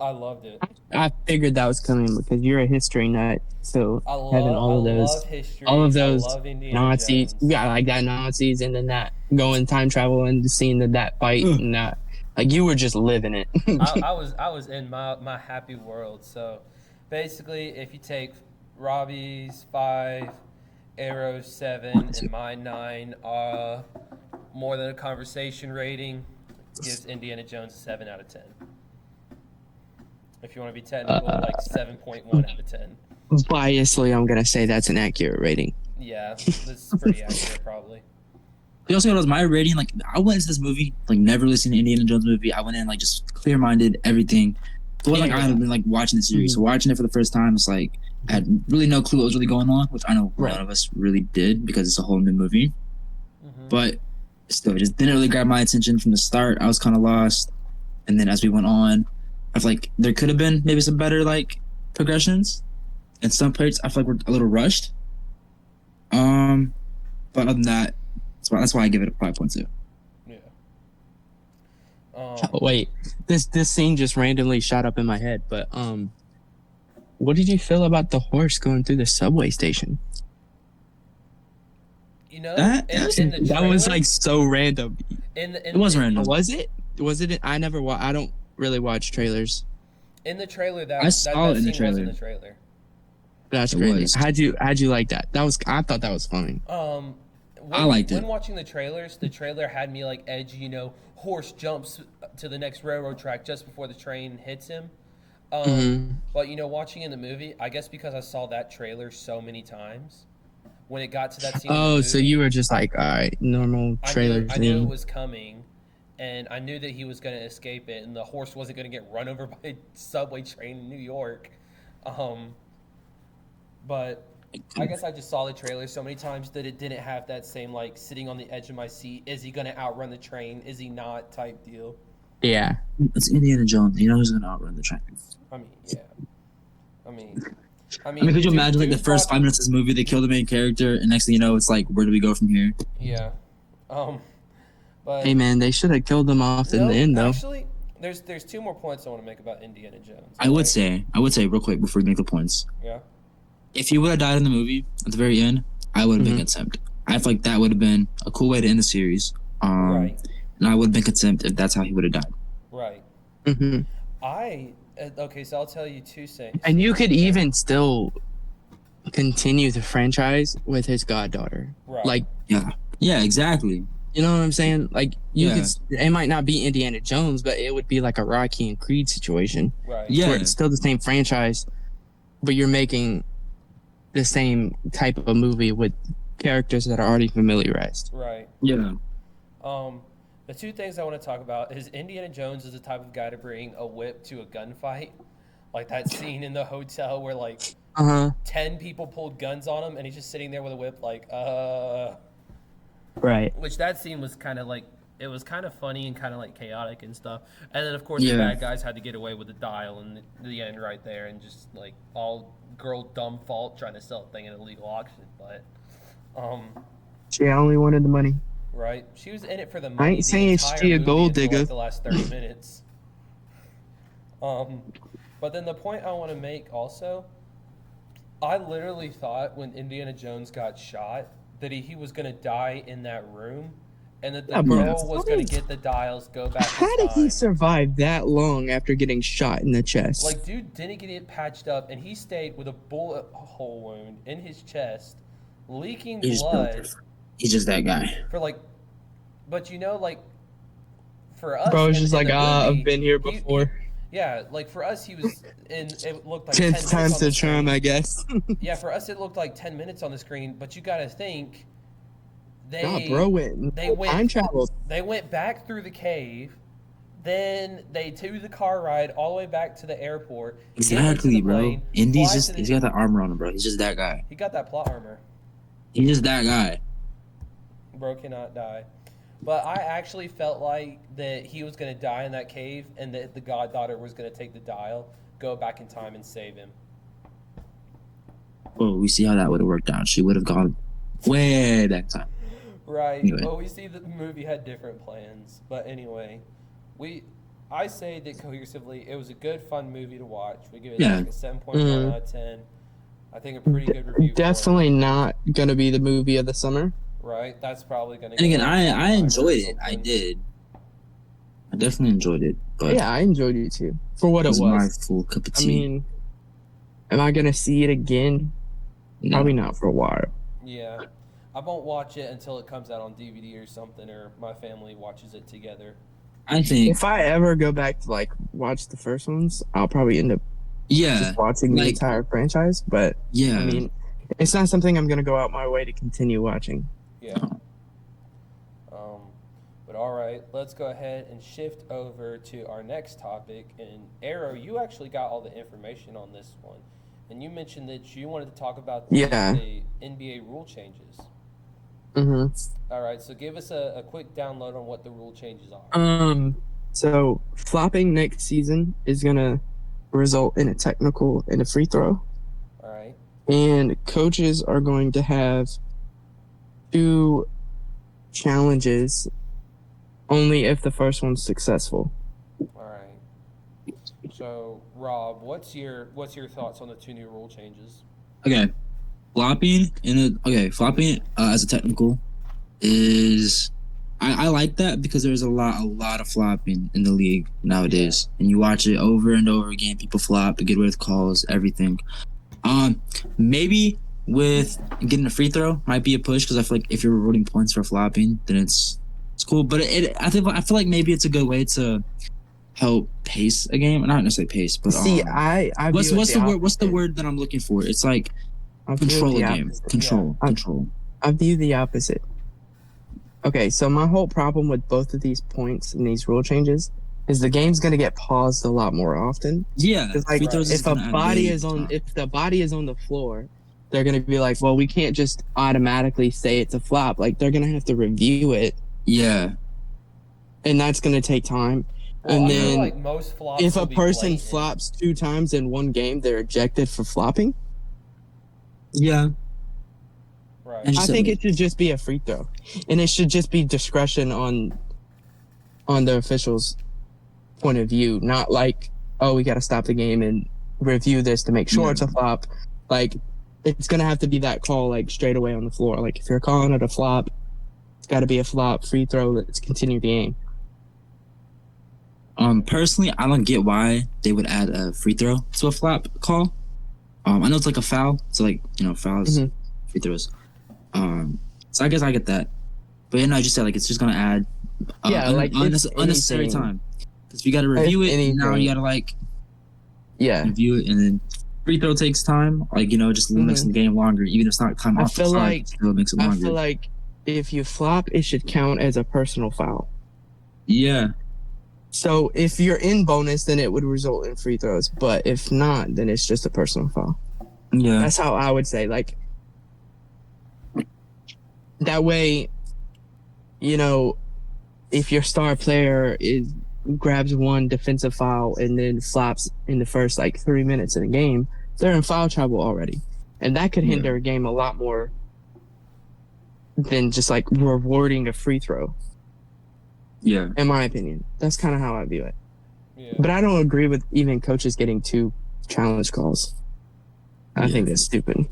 I loved it. I figured that was coming because you're a history nut. So having all of history. Nazis, yeah, like that Nazis, and then that going time travel and seeing that fight and that, like you were just living it. I was in my happy world. So basically, if you take Robbie's 5, Arrow's 7, and my 9. More than a conversation rating gives Indiana Jones a 7 out of 10. If you want to be technical, like 7.1 out of 10. Biasly, I'm gonna say that's an accurate rating. Yeah, that's pretty accurate, probably. You also know my rating. Like I went into this movie like never listened to Indiana Jones movie. I went in like just clear minded, everything. It wasn't like I had been like watching the series. So watching it for the first time, it's like I had really no clue what was really going on, which I know a lot of us really did because it's a whole new movie. But still, it just didn't really grab my attention from the start. I was kind of lost, and then as we went on, I feel like there could have been maybe some better like progressions. In some parts, I feel like we're a little rushed. But other than that, that's why I give it a 5.2. Yeah. Wait, this scene just randomly shot up in my head. But what did you feel about the horse going through the subway station? You know, That was like so random. It was random. Was it? Was it? I never. I don't really watch trailers. In the trailer, that I saw that it in the scene was in trailer. the trailer. That's It crazy. was. How'd you like that? I thought that was funny. I liked it. When watching the trailer had me like edgy. You know, horse jumps to the next railroad track just before the train hits him. But you know, watching in the movie, I guess because I saw that trailer so many times, when it got to that scene. Oh, so you were just like, all right, normal trailer. I knew it was coming, and I knew that he was going to escape it, and the horse wasn't going to get run over by a subway train in New York. But I guess I just saw the trailer so many times that it didn't have that same like sitting on the edge of my seat. Is he going to outrun the train? Is he not? Type deal. Yeah. It's Indiana Jones. You know who's gonna outrun the train. I mean, yeah. I mean, could you imagine like the first 5 minutes of this movie, they kill the main character, and next thing you know, it's like, where do we go from here? Yeah. But Hey man, they should have killed him off in the end though. Actually, there's 2 more points I want to make about Indiana Jones. I would say real quick before we make the points. Yeah. If he would have died in the movie at the very end, I would have been content. I feel like that would have been a cool way to end the series. Right. And I would have been content if that's how he would have died. Right. Okay, so I'll tell you 2 things. And you could even still continue the franchise with his goddaughter. Right. Like, Yeah, exactly. you know what I'm saying? Like, you Yeah. could. It might not be Indiana Jones, but it would be like a Rocky and Creed situation. Right. Yeah. Where it's still the same franchise, but you're making the same type of a movie with characters that are already familiarized. Right. Yeah. The 2 things I want to talk about is Indiana Jones is the type of guy to bring a whip to a gunfight. Like that scene in the hotel where like 10 people pulled guns on him and he's just sitting there with a whip like, Right. Which that scene was kind of like, it was kind of funny and kind of like chaotic and stuff. And then of course Yeah. the bad guys had to get away with the dial in the end right there and just like all girl dumb fault trying to sell a thing at an illegal auction. But, She only wanted the money. right. She was in it for the money. ain't saying she a gold digger. Like the last 30 minutes. But then the point I want to make also, I literally thought when Indiana Jones got shot that he was going to die in that room and that the girl was going to get the dials, go back in How did he time. survive that long after getting shot in the chest? Like, dude didn't get it patched up, and he stayed with a bullet hole wound in his chest, leaking blood He's just that guy. for like. But you know, like, for us, Bro, it's in just the like, movie, I've been here before. Yeah, like for us, he was in. It looked like 10th 10 time's minutes on the the charm, screen. I guess. Yeah, for us, it looked like 10 minutes on the screen. But you got to think, Nah, bro went time traveled. They went back through the cave. Then they took the car ride all the way back to the airport. get into Exactly, the bro. plane, Indy's fly just, to the- he's got that armor on him, bro. He's just that guy. He got that plot armor. He's just that guy. Bro cannot die. But I actually felt like that he was going to die in that cave and that the goddaughter was going to take the dial, go back in time, and save him. Well, we see how that would have worked out. She would have gone way back in time. Right. Anyway. Well, we see that the movie had different plans. But anyway, I say that cohesively, it was a good, fun movie to watch. We give it Yeah. like a 7.1 out of 10. I think a pretty good review. for it. Definitely not gonna be the movie of the summer. Right. That's probably going to. And again, I enjoyed it. I did. I definitely enjoyed it. But Yeah, I enjoyed it too. For what it it was my was. full cup of I tea. mean, am I gonna see it again? No. Probably not for a while. Yeah. I won't watch it until it comes out on DVD or something, or my family watches it together. I think, If I ever go back to like watch the first ones, I'll probably end up yeah, just watching the like, entire franchise. But yeah. I mean, it's not something I'm gonna go out my way to continue watching. Yeah. But all right, let's go ahead and shift over to our next topic. And Arrow, you actually got all the information on this one, and you mentioned that you wanted to talk about the NBA rule changes. Mm-hmm. All right, so give us a quick download on what the rule changes are. So flopping next season is gonna result in a technical and a free throw. All right. And coaches are going to have 2 challenges only if the first one's successful. All right. So, Rob, what's your thoughts on the 2 new rule changes? Okay, flopping as a technical is I like that because there's a lot of flopping in the league nowadays, and you watch it over and over again. People flop, get away with calls, everything. Maybe with getting a free throw might be a push because I feel like if you're rewarding points for flopping, then it's cool. But I feel like maybe it's a good way to help pace a game. Not necessarily pace, but see, what's the word that I'm looking for? It's like control a game. Control. I view the opposite. Okay, so my whole problem with both of these points and these rule changes is the game's going to get paused a lot more often. Yeah, like if the body is on the floor, they're going to be like, well, we can't just automatically say it's a flop. Like they're going to have to review it. Yeah, and that's going to take time. Well, and I then feel like most flops if a will be person blatant. flops 2 times in one game, they're ejected for flopping. Yeah. Right. I think it should just be a free throw, and it should just be discretion on the officials' point of view, not like, oh, we got to stop the game and review this to make sure it's a flop. Like, it's gonna have to be that call like straight away on the floor. Like, if you're calling it a flop, it's got to be a flop. Free throw. Let's continue the game. Personally, I don't get why they would add a free throw to a flop call. I know it's like a foul, so like fouls, free throws. So I guess I get that, but I just said like it's just gonna add unnecessary time because you got to review it. Now you got to review it, and then free throw takes time. Like just makes the game longer, even if it's not time off the clock. It still makes it longer. I feel like if you flop, it should count as a personal foul. Yeah. So if you're in bonus, then it would result in free throws. But if not, then it's just a personal foul. Yeah. That's how I would say. Like, that way, if your star player grabs one defensive foul and then flops in the first 3 minutes of the game, they're in foul trouble already. And that could hinder a game a lot more than just rewarding a free throw. Yeah. In my opinion. That's kind of how I view it. Yeah. But I don't agree with even coaches getting 2 challenge calls. I think that's stupid.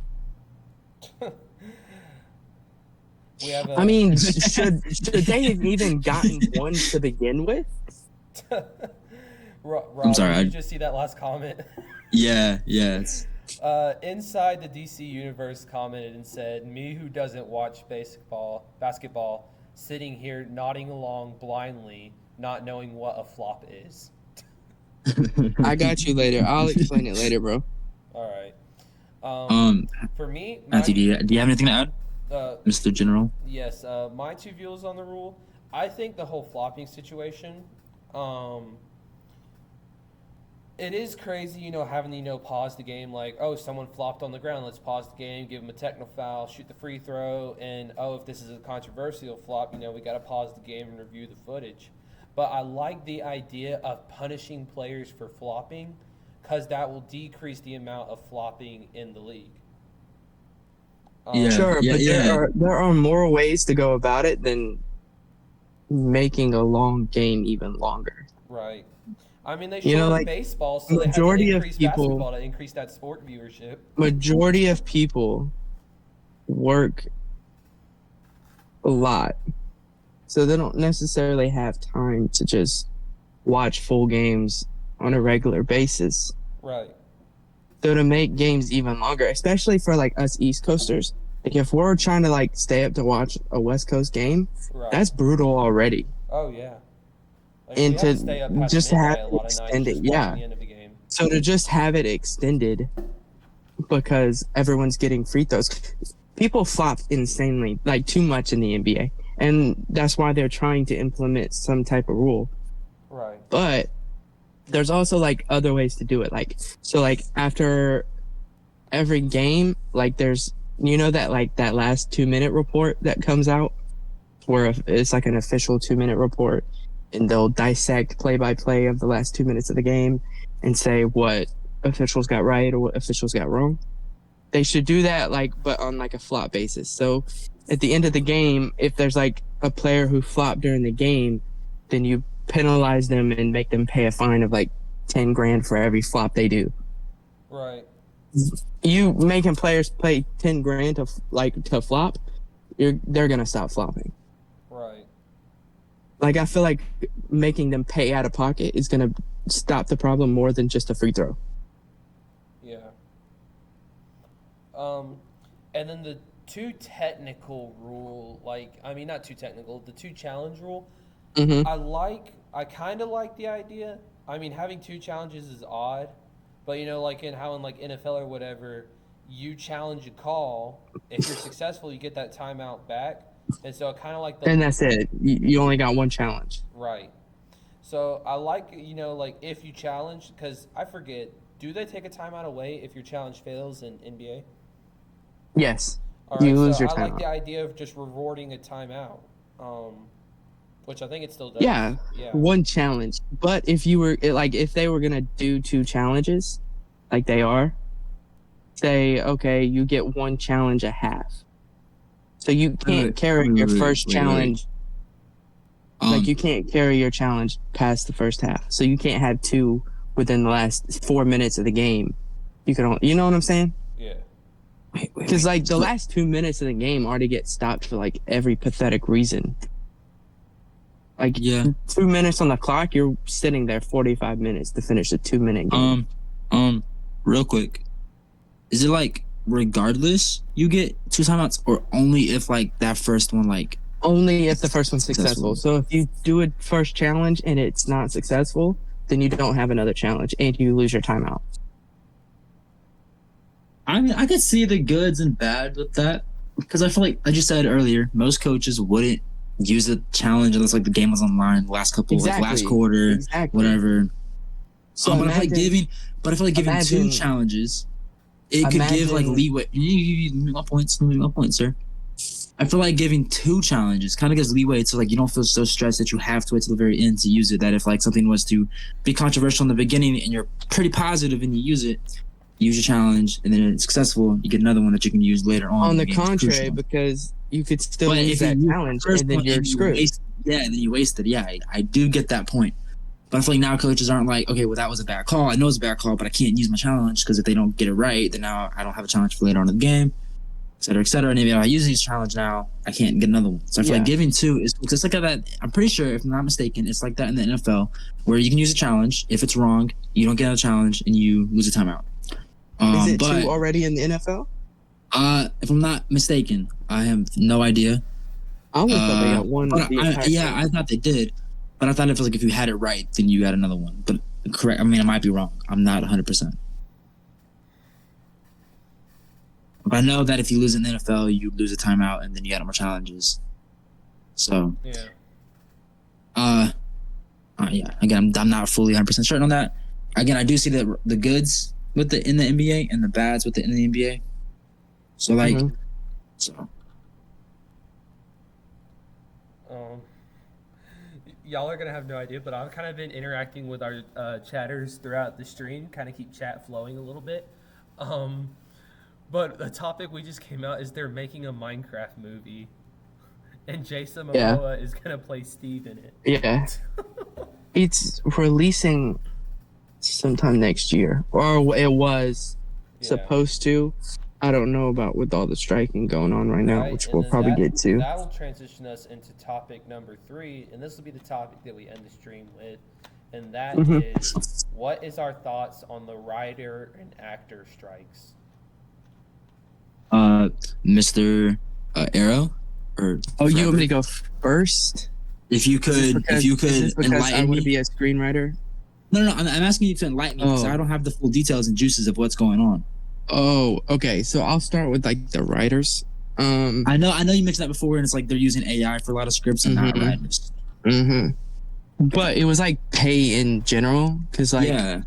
I mean, should they have even gotten one to begin with? Rob, I'm sorry. Did you just see that last comment? Yeah. Inside the DC universe commented and said, "Me who doesn't watch basketball, sitting here nodding along blindly, not knowing what a flop is." I got you later. I'll explain it later, bro. All right. For me, Matthew, do you have anything to add, Mr. General? Yes. My 2 views on the rule. I think the whole flopping situation, it is crazy, having to pause the game. Like, oh, someone flopped on the ground. Let's pause the game, give them a technical foul, shoot the free throw, and if this is a controversial flop, we got to pause the game and review the footage. But I like the idea of punishing players for flopping, because that will decrease the amount of flopping in the league. Sure, but there are more ways to go about it than making a long game even longer. Right. I mean, they show baseball, so majority they have of to increase people, basketball to increase that sport viewership. Majority of people work a lot, so they don't necessarily have time to just watch full games on a regular basis. Right. So to make games even longer, especially for like us East Coasters, like if we're trying to like stay up to watch a West Coast game, Right. that's brutal already. Oh yeah. Like, And we have to to stay up past just have midnight a it lot of nights extended, just yeah. watching the end of the game. So to just have it extended because everyone's getting free throws, people flop insanely, like too much in the NBA, and that's why they're trying to implement some type of rule. Right. But there's also like other ways to do it. Like so, like after every game, like there's that like that last 2 minute report that comes out, where it's like an official 2 minute report, and they'll dissect play by play of the last 2 minutes of the game and say what officials got right or what officials got wrong. They should do that, like, but on like a flop basis. So at the end of the game, if there's like a player who flopped during the game, then you penalize them and make them pay a fine of like 10 grand for every flop they do. Right. You making players pay 10 grand to flop, they're gonna stop flopping. Right. Like I feel like making them pay out of pocket is gonna stop the problem more than just a free throw. Yeah. And then the too technical rule, not too technical, the two challenge rule. Mm-hmm. I kind of like the idea. I mean, having two challenges is odd, but like in NFL or whatever, you challenge a call. If you're successful, you get that timeout back, and so kind of like and that's it. You only got one challenge. Right. So I like if you challenge, because I forget, do they take a timeout away if your challenge fails in NBA? Yes. All right, you lose so your I timeout. like the idea of just rewarding a timeout, which I think it still does. Yeah. One challenge. But if they were gonna do two challenges, like they are, say, okay, you get one challenge a half. So you can't carry your first challenge. Like you can't carry your challenge past the first half. So you can't have two within the last 4 minutes of the game. You can only, you know what I'm saying? Yeah. Because like the last 2 minutes of the game already get stopped for like every pathetic reason. Like 2 minutes on the clock, you're sitting there 45 minutes to finish a 2 minute game. Real quick, is it like regardless you get two timeouts, or only if like that first one like? Only if the first one's successful. So if you do a first challenge and it's not successful, then you don't have another challenge and you lose your timeout. I mean, I could see the goods and bad with that, because I feel like you said earlier, most coaches wouldn't use a challenge unless like the game was online, last couple, like last quarter, whatever. So, but I feel like giving two challenges, it could give like leeway. My points, sir. I feel like giving two challenges kind of gives leeway to like you don't feel so stressed that you have to wait till the very end to use it. That if like something was to be controversial in the beginning and you're pretty positive and you use it, use your challenge, and then it's successful, you get another one that you can use later on. On the contrary, because you could still use that challenge and then you're screwed. And then you waste it. Yeah, I do get that point. But I feel like now coaches aren't like, okay, well, that was a bad call. I know it's a bad call, but I can't use my challenge because if they don't get it right, then now I don't have a challenge for later on in the game, et cetera, et cetera. And if I use this challenge now, I can't get another one. So I feel like giving two is just like that. I'm pretty sure, if I'm not mistaken, it's like that in the NFL, where you can use a challenge. If it's wrong, you don't get a challenge and you lose a timeout. Is it two already in the NFL? If I'm not mistaken, I have no idea. I always thought they got one. I thought they did, but I thought it was like if you had it right, then you got another one. But correct, I mean, I might be wrong. I'm not 100%. But I know that if you lose in the NFL, you lose a timeout, and then you got more challenges. So, Again, I'm not fully 100% certain on that. Again, I do see the goods with in the NBA and the bads with in the NBA. So y'all are gonna have no idea, but I've kind of been interacting with our chatters throughout the stream, kind of keep chat flowing a little bit. But the topic we just came out is they're making a Minecraft movie, and Jason Momoa is gonna play Steve in it. Yeah, it's releasing sometime next year, or it was supposed to. I don't know about with all the striking going on right now, which we'll probably get to. That will transition us into topic number 3, and this will be the topic that we end the stream with, and that is What is our thoughts on the writer and actor strikes? Mr. Arrow, or Oh, you want me to Forever? go first? If you could Because I enlighten want to me. be a screenwriter. No. I'm asking you to enlighten me because Oh. I don't have the full details and juices of what's going on. Oh, okay. So I'll start with like the writers. I know you mentioned that before, and it's like they're using AI for a lot of scripts and not Mhm. writers. But it was like pay in general, because like Yeah,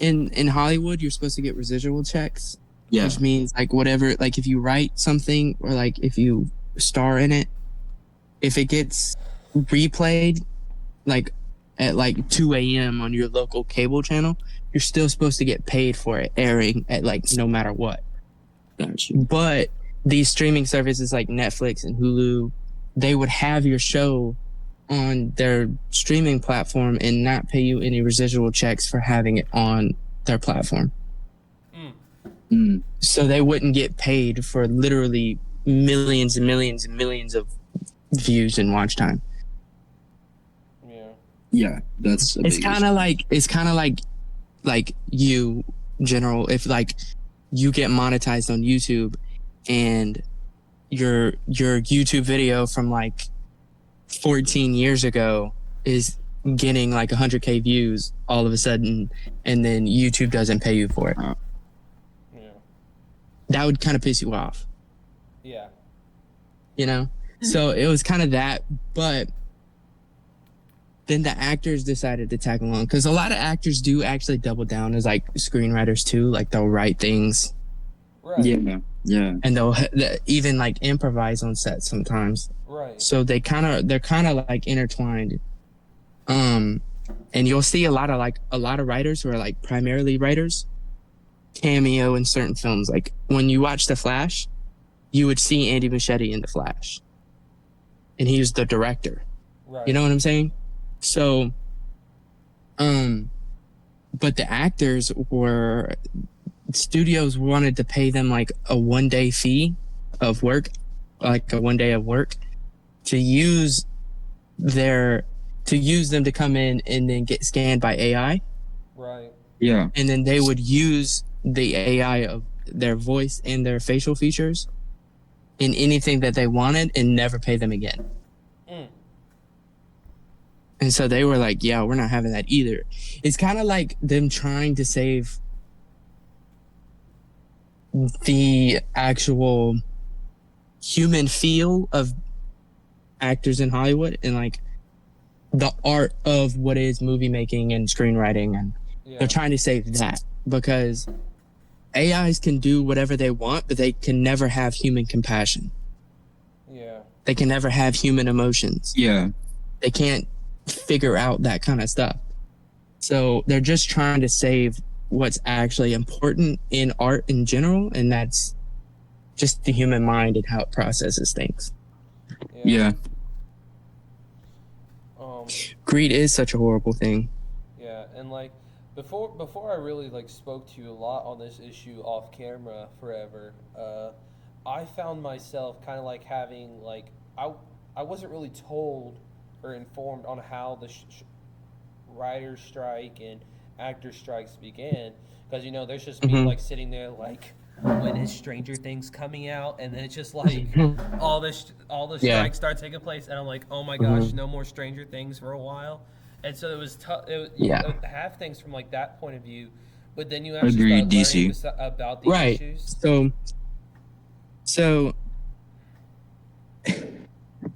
in Hollywood, you're supposed to get residual checks, yeah, which means like whatever, like if you write something or like if you star in it, if it gets replayed like at like 2 a.m. on your local cable channel, you're still supposed to get paid for it airing at like no matter what. gotcha. But these streaming services like Netflix and Hulu, they would have your show on their streaming platform and not pay you any residual checks for having it on their platform. So they wouldn't get paid for literally millions and millions and millions of views and watch time. Yeah. Yeah, that's. It's kind of like you general, if like you get monetized on YouTube and your YouTube video from like 14 years ago is getting like 100K views all of a sudden, and then YouTube doesn't pay you for it. Yeah. That would kind of piss you off, Yeah. you know? So it was kind of that, but then the actors decided to tag along, because a lot of actors do actually double down as like screenwriters too. Like they'll write things Right. Yeah. and they'll even like improvise on set sometimes. Right. So they're kind of like intertwined. And you'll see a lot of writers who are like primarily writers cameo in certain films. Like when you watch The Flash, you would see Andy Muschietti in The Flash, and he was the director. Right. You know what I'm saying? So, but the actors were, studios wanted to pay them like a 1 day fee of work, like a 1 day of work, to use them to come in and then get scanned by AI. Right. Yeah. And then they would use the AI of their voice and their facial features in anything that they wanted and never pay them again. And so they were like, yeah, we're not having that either. It's kind of like them trying to save the actual human feel of actors in Hollywood and like the art of what is movie making and screenwriting. And they're trying to save that, because AIs can do whatever they want, but they can never have human compassion. Yeah. They can never have human emotions. Yeah. They can't figure out that kind of stuff. So they're just trying to save what's actually important in art in general, and that's just the human mind and how it processes things. Yeah. Greed is such a horrible thing. Yeah, and like before I really like spoke to you a lot on this issue off camera forever, I found myself kind of like having like I wasn't really told or informed on how the writer's strike and actor strikes began, because there's just me like sitting there like, when is Stranger Things coming out? And then it's just like all the strikes start taking place, and I'm like, oh my gosh, no more Stranger Things for a while. And so it was tough. You have things from like that point of view, but then you actually start learning about these issues.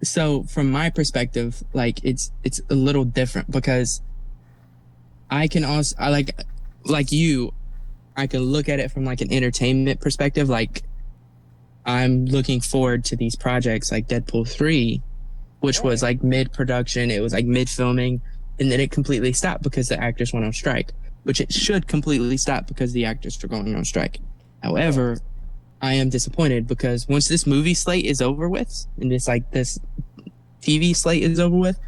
So from my perspective, like it's a little different, because I can look at it from like an entertainment perspective. Like I'm looking forward to these projects like Deadpool 3, which was like mid-production. It was like mid-filming, and then it completely stopped because the actors went on strike, which it should completely stop because the actors are going on strike. However, I am disappointed, because once this movie slate is over with, and this TV slate is over with,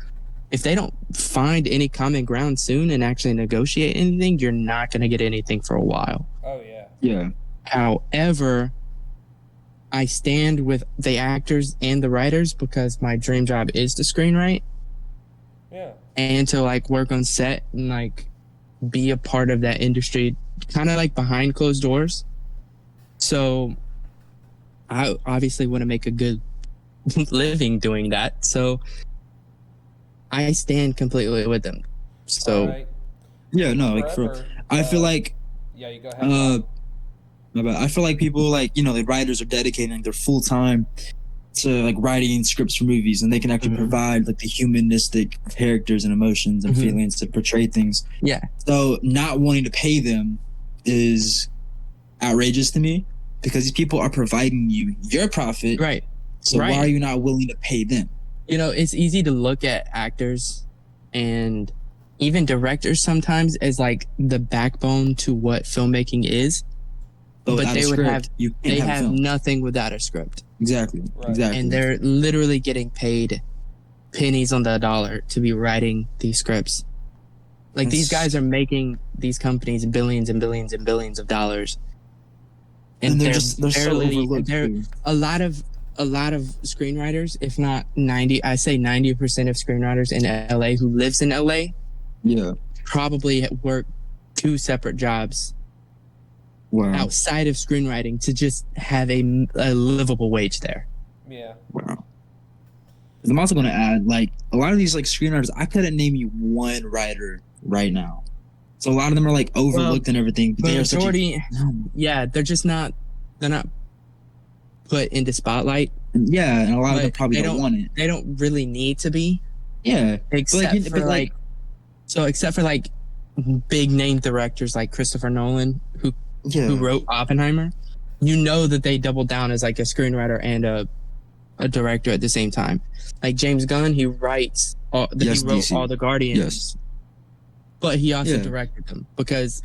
if they don't find any common ground soon and actually negotiate anything, you're not going to get anything for a while. Oh, yeah. Yeah. However, I stand with the actors and the writers, because my dream job is to screenwrite. Yeah. And to like work on set and like be a part of that industry, kind of like behind closed doors. So I obviously want to make a good living doing that. So I stand completely with them. So All right. Yeah, no, like for Forever. I feel like Yeah, you go ahead. uh my bad. I feel like people like, the writers are dedicating their full time to like writing scripts for movies, and they can actually Mhm. provide like the humanistic characters and emotions and Mhm. feelings to portray things. yeah, So not wanting to pay them is outrageous to me, because these people are providing you your profit. right. So Right. why are you not willing to pay them? It's easy to look at actors and even directors sometimes as like the backbone to what filmmaking is, but without they a would script, have you can't they have a have film. nothing without a script, Exactly. Right. Exactly. and they're literally getting paid pennies on the dollar to be writing these scripts. Like these That's- guys are making these companies billions and billions and billions of dollars, and they're so barely overlooked. they're too. a lot of screenwriters, if not 90% of screenwriters in LA who lives in LA Yeah. probably work 2 separate jobs Wow. outside of screenwriting to just have a livable wage there. Yeah. Wow. I'm also going to add, like, a lot of these like screenwriters, I couldn't name you one writer right now. So a lot of them are like overlooked and everything. But they are such Majority, yeah, they're not put into spotlight. yeah, and a lot of them But probably they don't want it. They don't really need to be, Yeah, except for like big name directors like Christopher Nolan, who wrote Oppenheimer. That they doubled down as like a screenwriter and a director at the same time. Like James Gunn, he writes he wrote DC. all the Guardians, Yes. but he also Yeah. directed them, because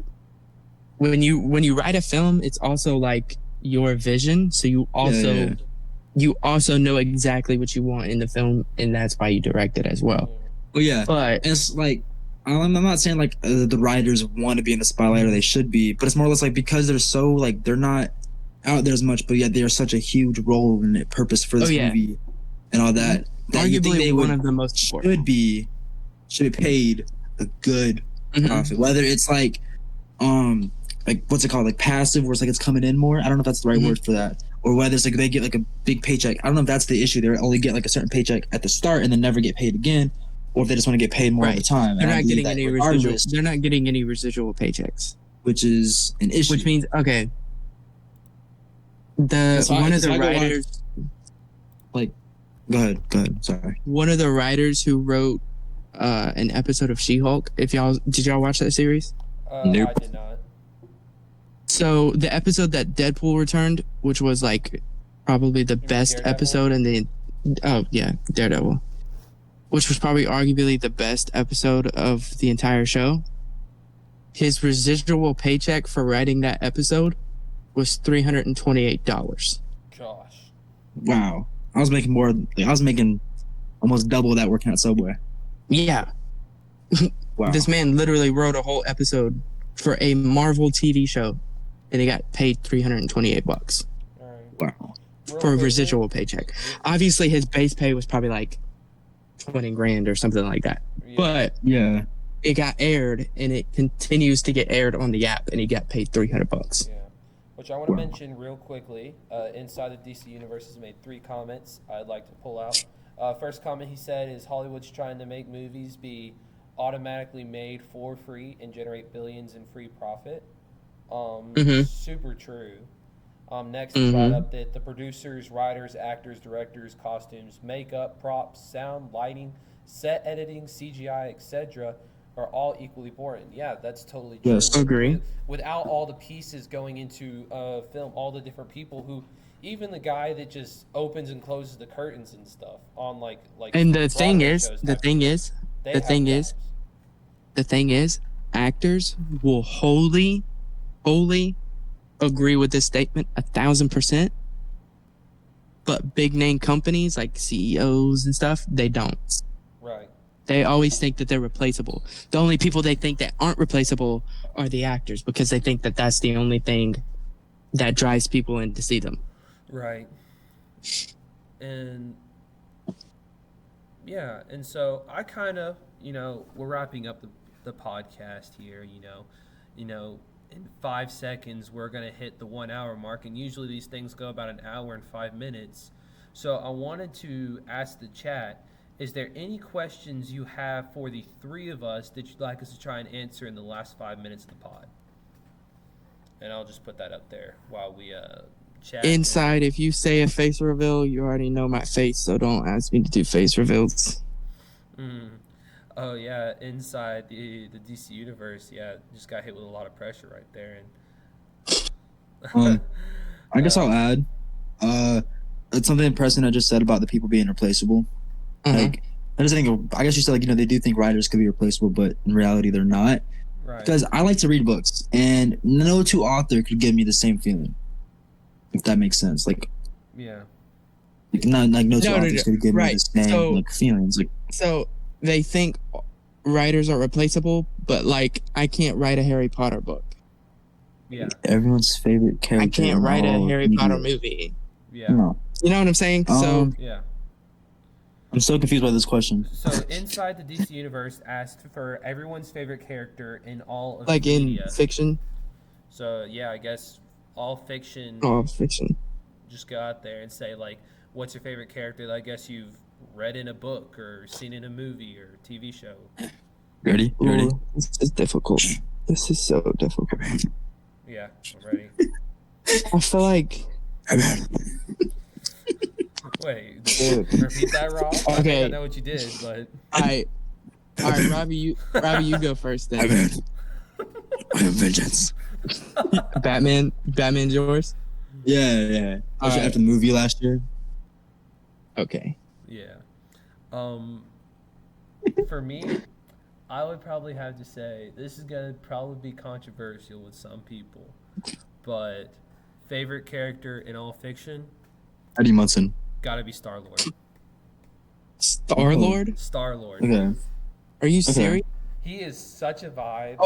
when you write a film, it's also like your vision. So you also know exactly what you want in the film, and that's why you direct it as well. Well, yeah, But and it's like I'm not saying like the writers want to be in the spotlight or they should be, but it's more or less like because they're so like they're not out there as much, but yet they are such a huge role and purpose for this movie and all that. That you think arguably they one of the most important. should be paid a good Mhm. profit, whether it's like what's it called, like passive, where it's like it's coming in more. I don't know if that's the right Mhm. word for that, or whether it's like they get like a big paycheck. I don't know if that's the issue. They only get like a certain paycheck at the start and then never get paid again, or if they just want to get paid more all the time. They're And I not believe getting that any regardless, They're not getting any residual paychecks, which is an issue. which means okay. So One of the I go watch- writers, Go ahead. Sorry. one of the writers who wrote an episode of She-Hulk. Did y'all watch that series? Nope. I did not. So the episode that Deadpool returned, which was like probably the best Daredevil? episode in the Daredevil, which was probably arguably the best episode of the entire show. His residual paycheck for writing that episode was $328. Gosh. Wow. I was making almost double that working at Subway. Yeah, Wow. this man literally wrote a whole episode for a Marvel TV show, and he got paid $328 All right. Wow. Real for a quickly- residual paycheck. Obviously, his base pay was probably like 20 grand or something like that. Yeah. But Yeah. it got aired, and it continues to get aired on the app, and he got paid $300. Yeah. Which I want to Wow. mention real quickly. Inside the DC Universe has made 3 comments I'd like to pull out. First comment he said is Hollywood's trying to make movies be automatically made for free and generate billions in free profit. Mhm. Super true. Next, he brought up that the producers, writers, actors, directors, costumes, makeup, props, sound, lighting, set editing, CGI, etc., are all equally important. Yeah, that's totally true. Yes. Agree. Without all the pieces going into a film, all the different people who, even the guy that just opens and closes the curtains and stuff on like. And the thing Broadway is, shows the type thing of- is, they the have thing is, jobs. the thing is, actors will wholly agree with this statement 1,000%. But big name companies like CEOs and stuff, they don't. Right. They always think that they're replaceable. The only people they think that aren't replaceable are the actors, because they think that that's the only thing that drives people in to see them. Right. And yeah, and so I kind of, we're wrapping up the podcast here. In 5 seconds we're gonna hit the 1 hour mark, and usually these things go about an hour and 5 minutes. So I wanted to ask the chat: is there any questions you have for the three of us that you'd like us to try and answer in the last 5 minutes of the pod? And I'll just put that up there while we chat. Inside, if you say a face reveal, you already know my face, so don't ask me to do face reveals. Oh yeah, inside the DC universe, yeah, just got hit with a lot of pressure right there. And I guess I'll add, it's something the president just said about the people being replaceable. Like, I guess you said, like, they do think writers could be replaceable, but in reality they're not. Right. Because I like to read books, and no two author could give me the same feeling, if that makes sense. Like, yeah, no two authors could give me the same feelings. Like, so they think writers are replaceable, but like I can't write a Harry Potter book. Yeah. Everyone's favorite character. I can't write a Harry Potter movie. Yeah. No. You know what I'm saying? Yeah. I'm so confused by this question. So, inside the DC universe asked for everyone's favorite character in all of like media. In fiction. So, yeah, I guess all fiction. All fiction. Just go out there and say, like, what's your favorite character that I guess you've read in a book or seen in a movie or TV show. Ready? Ooh, this is difficult. This is so difficult. Yeah, I'm ready. I feel like... Wait, repeat that, Rob? Okay. I know what you did, but... All right, Robbie, you go first then. I have vengeance. Batman's yours? Yeah. After the movie last year. Okay. Yeah. For me, I would probably have to say, this is going to probably be controversial with some people, but favorite character in all fiction? Eddie Munson. Gotta be Star-Lord. Star-Lord? Star-Lord. Okay. Are you serious? He is such a vibe.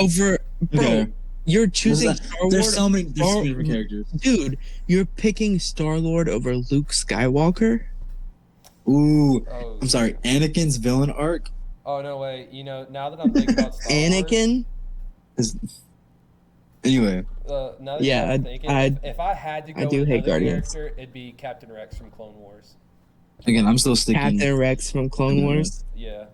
Bro, you're choosing Star-Lord? There's so many different characters. Dude, you're picking Star-Lord over Luke Skywalker? Ooh, Oh, I'm sorry. Anakin's villain arc? Oh, no, wait. Now that I'm thinking about Star Wars... Anakin? Anyway. Now that I'm thinking, if I had to go with another Guardians. character, it'd be Captain Rex from Clone Wars. Again, I'm still sticking. Captain Rex from Clone Wars? Yeah,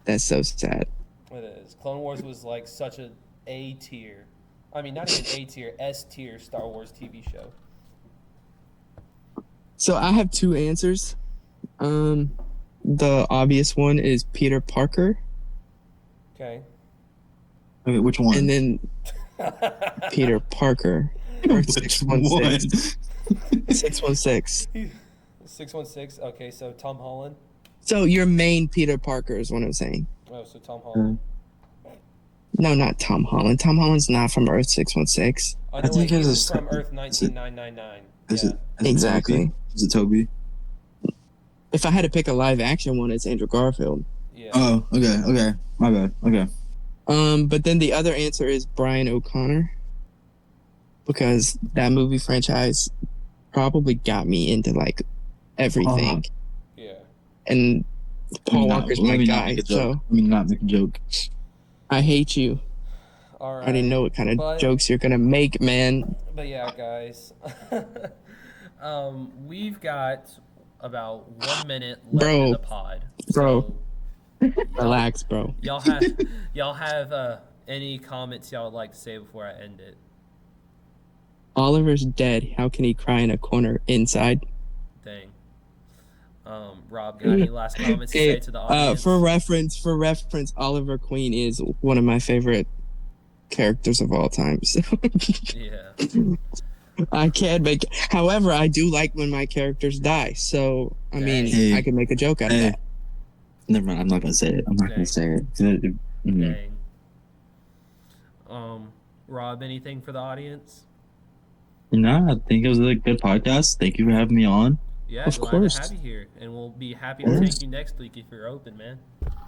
That's so sad. it is. Clone Wars was like such a A tier. I mean, not even A tier, S tier Star Wars TV show. So I have two answers. The obvious one is Peter Parker, Okay. Okay, which one? and then Peter Parker. Or Which 616. 616. 616. Okay, so Tom Holland. So your main Peter Parker is what I'm saying. Oh, so Tom Holland. No, not Tom Holland. Tom Holland's not from Earth 616. I know think he's it's from Earth 19999. Is Yeah. it Exactly. Toby? Is it Toby? If I had to pick a live action one, it's Andrew Garfield. Yeah. Oh, okay. My bad. Okay. But then the other answer is Brian O'Connor, because that movie franchise probably got me into like everything. Yeah. And Paul Walker's my guy, so Let me not make a joke. I hate you. All right. I didn't know what kind of But- jokes you're gonna make, man. But yeah, guys. We've got about 1 minute left Bro. in the pod. Bro. So Relax, bro. y'all have any comments y'all would like to say before I end it? Oliver's dead. How can he cry in a corner inside? Dang. Rob, got any last comments to say to the audience? For reference, Oliver Queen is one of my favorite characters of all time. So Yeah. I can't make. However, I do like when my characters die. So I mean, Hey. I can make a joke out of that. Never mind. I'm not gonna say it. Mhm. Dang. Rob, anything for the audience? No, I think it was a good podcast. Thank you for having me on. Yeah, Of glad course. to have you here, and we'll be happy to take you next week if you're open, man.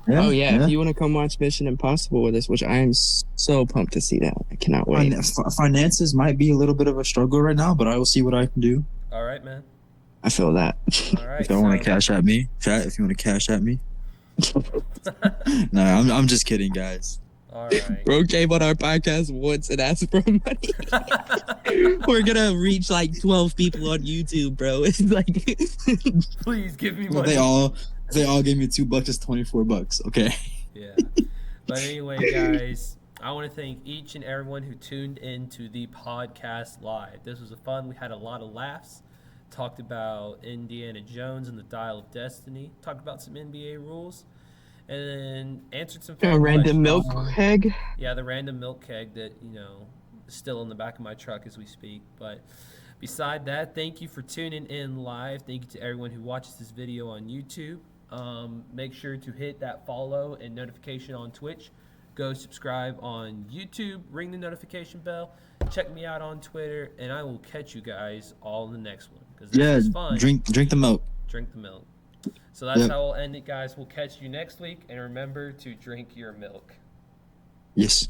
Oh yeah, if you want to come watch Mission Impossible with us, which I am so pumped to see that. I cannot wait. Finances might be a little bit of a struggle right now, but I will see what I can do. All right, man. I feel that. All right. If you want to cash at me, chat. If you want to cash at me, No, I'm just kidding, guys. All right. Bro came on our podcast once and asked for money. We're gonna reach like 12 people on YouTube, bro. It's like Please give me Well, money. they all gave me $2. It's $24. Okay. Yeah. But anyway, guys, I want to thank each and everyone who tuned in to the podcast live. This was fun. We had a lot of laughs. Talked about Indiana Jones and the Dial of Destiny. Talked about some NBA rules. And then answered some a fan random milk questions. keg. Yeah, the random milk keg that, is still in the back of my truck as we speak. But beside that, thank you for tuning in live. Thank you to everyone who watches this video on YouTube. Make sure to hit that follow and notification on Twitch. Go subscribe on YouTube. Ring the notification bell. Check me out on Twitter. And I will catch you guys all in the next one. Because this is fun. Drink the milk. Drink the milk. So that's how we'll end it, guys. We'll catch you next week. And remember to drink your milk. Yes.